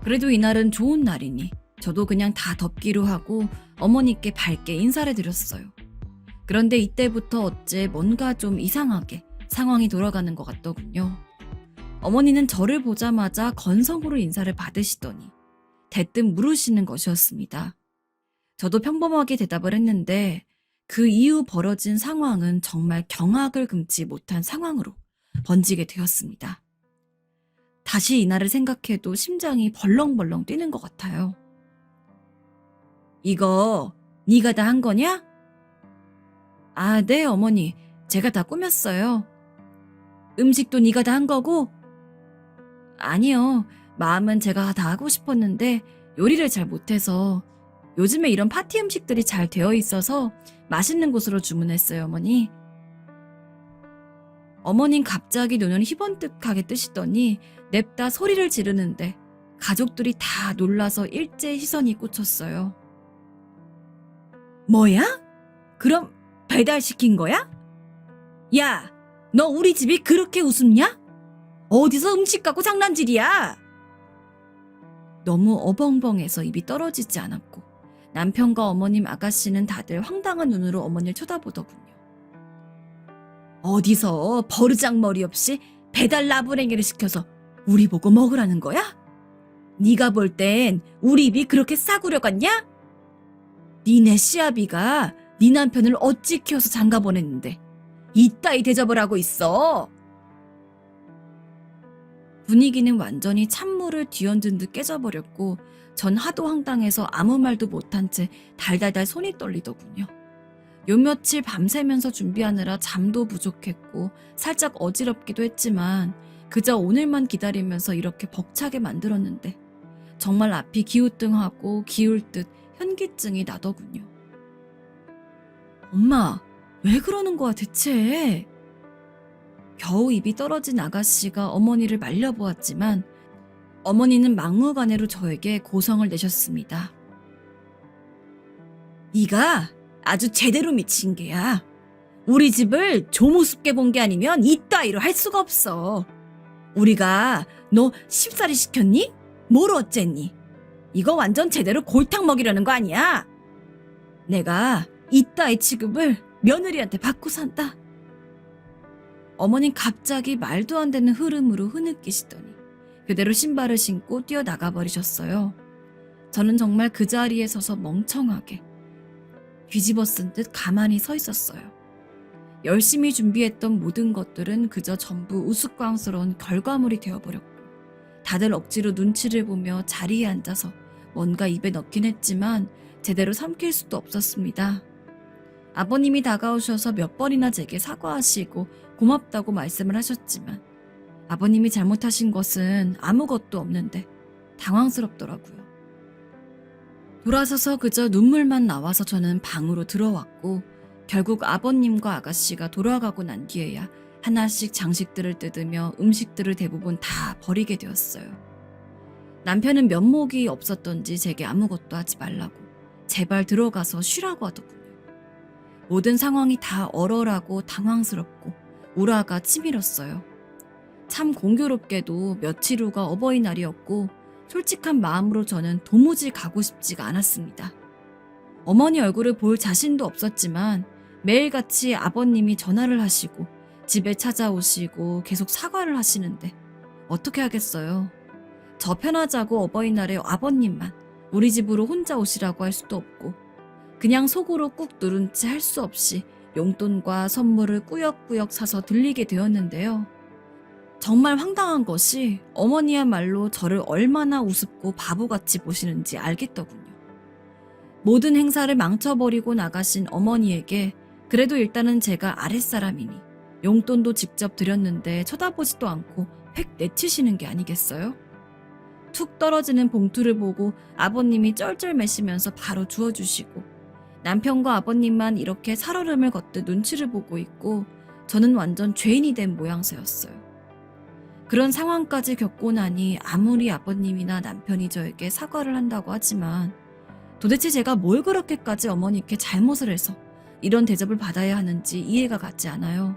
그래도 이날은 좋은 날이니 저도 그냥 다 덮기로 하고 어머니께 밝게 인사를 드렸어요. 그런데 이때부터 어째 뭔가 좀 이상하게 상황이 돌아가는 것 같더군요. 어머니는 저를 보자마자 건성으로 인사를 받으시더니 대뜸 물으시는 것이었습니다. 저도 평범하게 대답을 했는데 그 이후 벌어진 상황은 정말 경악을 금치 못한 상황으로 번지게 되었습니다. 다시 이날을 생각해도 심장이 벌렁벌렁 뛰는 것 같아요. 이거 네가 다 한 거냐? 아, 네 어머니. 제가 다 꾸몄어요. 음식도 네가 다 한 거고? 아니요. 마음은 제가 다 하고 싶었는데 요리를 잘 못해서 요즘에 이런 파티 음식들이 잘 되어 있어서 맛있는 곳으로 주문했어요, 어머니. 어머님 갑자기 눈을 희번뜩하게 뜨시더니 냅다 소리를 지르는데 가족들이 다 놀라서 일제히 시선이 꽂혔어요. 뭐야? 그럼 배달시킨 거야? 야, 너 우리 집이 그렇게 우습냐? 어디서 음식 갖고 장난질이야? 너무 어벙벙해서 입이 떨어지지 않았고 남편과 어머님 아가씨는 다들 황당한 눈으로 어머니를 쳐다보더군요. 어디서 버르장머리 없이 배달 나부랭이를 시켜서 우리 보고 먹으라는 거야? 네가 볼 땐 우리 입이 그렇게 싸구려 같냐? 니네 시아비가 네 남편을 어찌 키워서 장가 보냈는데 이따위 대접을 하고 있어. 분위기는 완전히 찬물을 뒤얹은 듯 깨져버렸고 전 하도 황당해서 아무 말도 못한 채 달달달 손이 떨리더군요. 요 며칠 밤새면서 준비하느라 잠도 부족했고 살짝 어지럽기도 했지만 그저 오늘만 기다리면서 이렇게 벅차게 만들었는데 정말 앞이 기우뚱하고 기울 듯 현기증이 나더군요. 엄마, 왜 그러는 거야 대체? 겨우 입이 떨어진 아가씨가 어머니를 말려보았지만 어머니는 막무가내로 저에게 고성을 내셨습니다. 네가 아주 제대로 미친 개야. 우리 집을 조무습게 본 게 아니면 이따위로 할 수가 없어. 우리가 너 쉽사리 시켰니? 뭘 어쨌니? 이거 완전 제대로 골탕 먹이려는 거 아니야? 내가 이따위 취급을 며느리한테 받고 산다. 어머님 갑자기 말도 안 되는 흐름으로 흐느끼시더니 그대로 신발을 신고 뛰어나가 버리셨어요. 저는 정말 그 자리에 서서 멍청하게 뒤집어 쓴 듯 가만히 서 있었어요. 열심히 준비했던 모든 것들은 그저 전부 우스꽝스러운 결과물이 되어버렸고 다들 억지로 눈치를 보며 자리에 앉아서 뭔가 입에 넣긴 했지만 제대로 삼킬 수도 없었습니다. 아버님이 다가오셔서 몇 번이나 제게 사과하시고 고맙다고 말씀을 하셨지만 아버님이 잘못하신 것은 아무것도 없는데 당황스럽더라고요. 돌아서서 그저 눈물만 나와서 저는 방으로 들어왔고 결국 아버님과 아가씨가 돌아가고 난 뒤에야 하나씩 장식들을 뜯으며 음식들을 대부분 다 버리게 되었어요. 남편은 면목이 없었던지 제게 아무것도 하지 말라고 제발 들어가서 쉬라고 하더군요. 모든 상황이 다 얼얼하고 당황스럽고 우라가 치밀었어요. 참 공교롭게도 며칠 후가 어버이날이었고 솔직한 마음으로 저는 도무지 가고 싶지가 않았습니다. 어머니 얼굴을 볼 자신도 없었지만 매일같이 아버님이 전화를 하시고 집에 찾아오시고 계속 사과를 하시는데 어떻게 하겠어요. 저 편하자고 어버이날에 아버님만 우리 집으로 혼자 오시라고 할 수도 없고 그냥 속으로 꾹 누른 채 할 수 없이 용돈과 선물을 꾸역꾸역 사서 들리게 되었는데요. 정말 황당한 것이 어머니야말로 저를 얼마나 우습고 바보같이 보시는지 알겠더군요. 모든 행사를 망쳐버리고 나가신 어머니에게 그래도 일단은 제가 아랫사람이니 용돈도 직접 드렸는데 쳐다보지도 않고 획 내치시는 게 아니겠어요? 툭 떨어지는 봉투를 보고 아버님이 쩔쩔매시면서 바로 주워주시고 남편과 아버님만 이렇게 살얼음을 걷듯 눈치를 보고 있고 저는 완전 죄인이 된 모양새였어요. 그런 상황까지 겪고 나니 아무리 아버님이나 남편이 저에게 사과를 한다고 하지만 도대체 제가 뭘 그렇게까지 어머니께 잘못을 해서 이런 대접을 받아야 하는지 이해가 가지 않아요.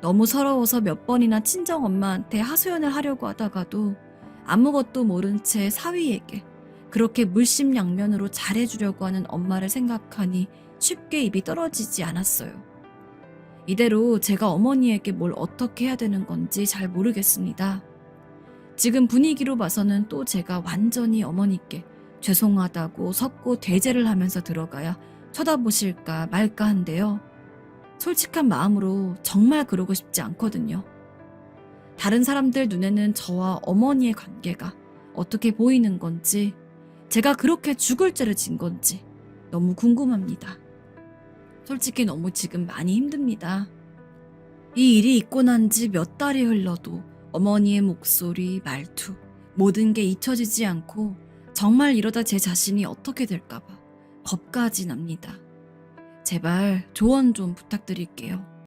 너무 서러워서 몇 번이나 친정엄마한테 하소연을 하려고 하다가도 아무것도 모른 채 사위에게 그렇게 물심양면으로 잘해주려고 하는 엄마를 생각하니 쉽게 입이 떨어지지 않았어요. 이대로 제가 어머니에게 뭘 어떻게 해야 되는 건지 잘 모르겠습니다. 지금 분위기로 봐서는 또 제가 완전히 어머니께 죄송하다고 섰고 대제를 하면서 들어가야 쳐다보실까 말까 한데요. 솔직한 마음으로 정말 그러고 싶지 않거든요. 다른 사람들 눈에는 저와 어머니의 관계가 어떻게 보이는 건지, 제가 그렇게 죽을 죄를 진 건지 너무 궁금합니다. 솔직히 너무 지금 많이 힘듭니다. 이 일이 있고 난 지 몇 달이 흘러도 어머니의 목소리, 말투, 모든 게 잊혀지지 않고 정말 이러다 제 자신이 어떻게 될까봐 겁까지 납니다. 제발 조언 좀 부탁드릴게요.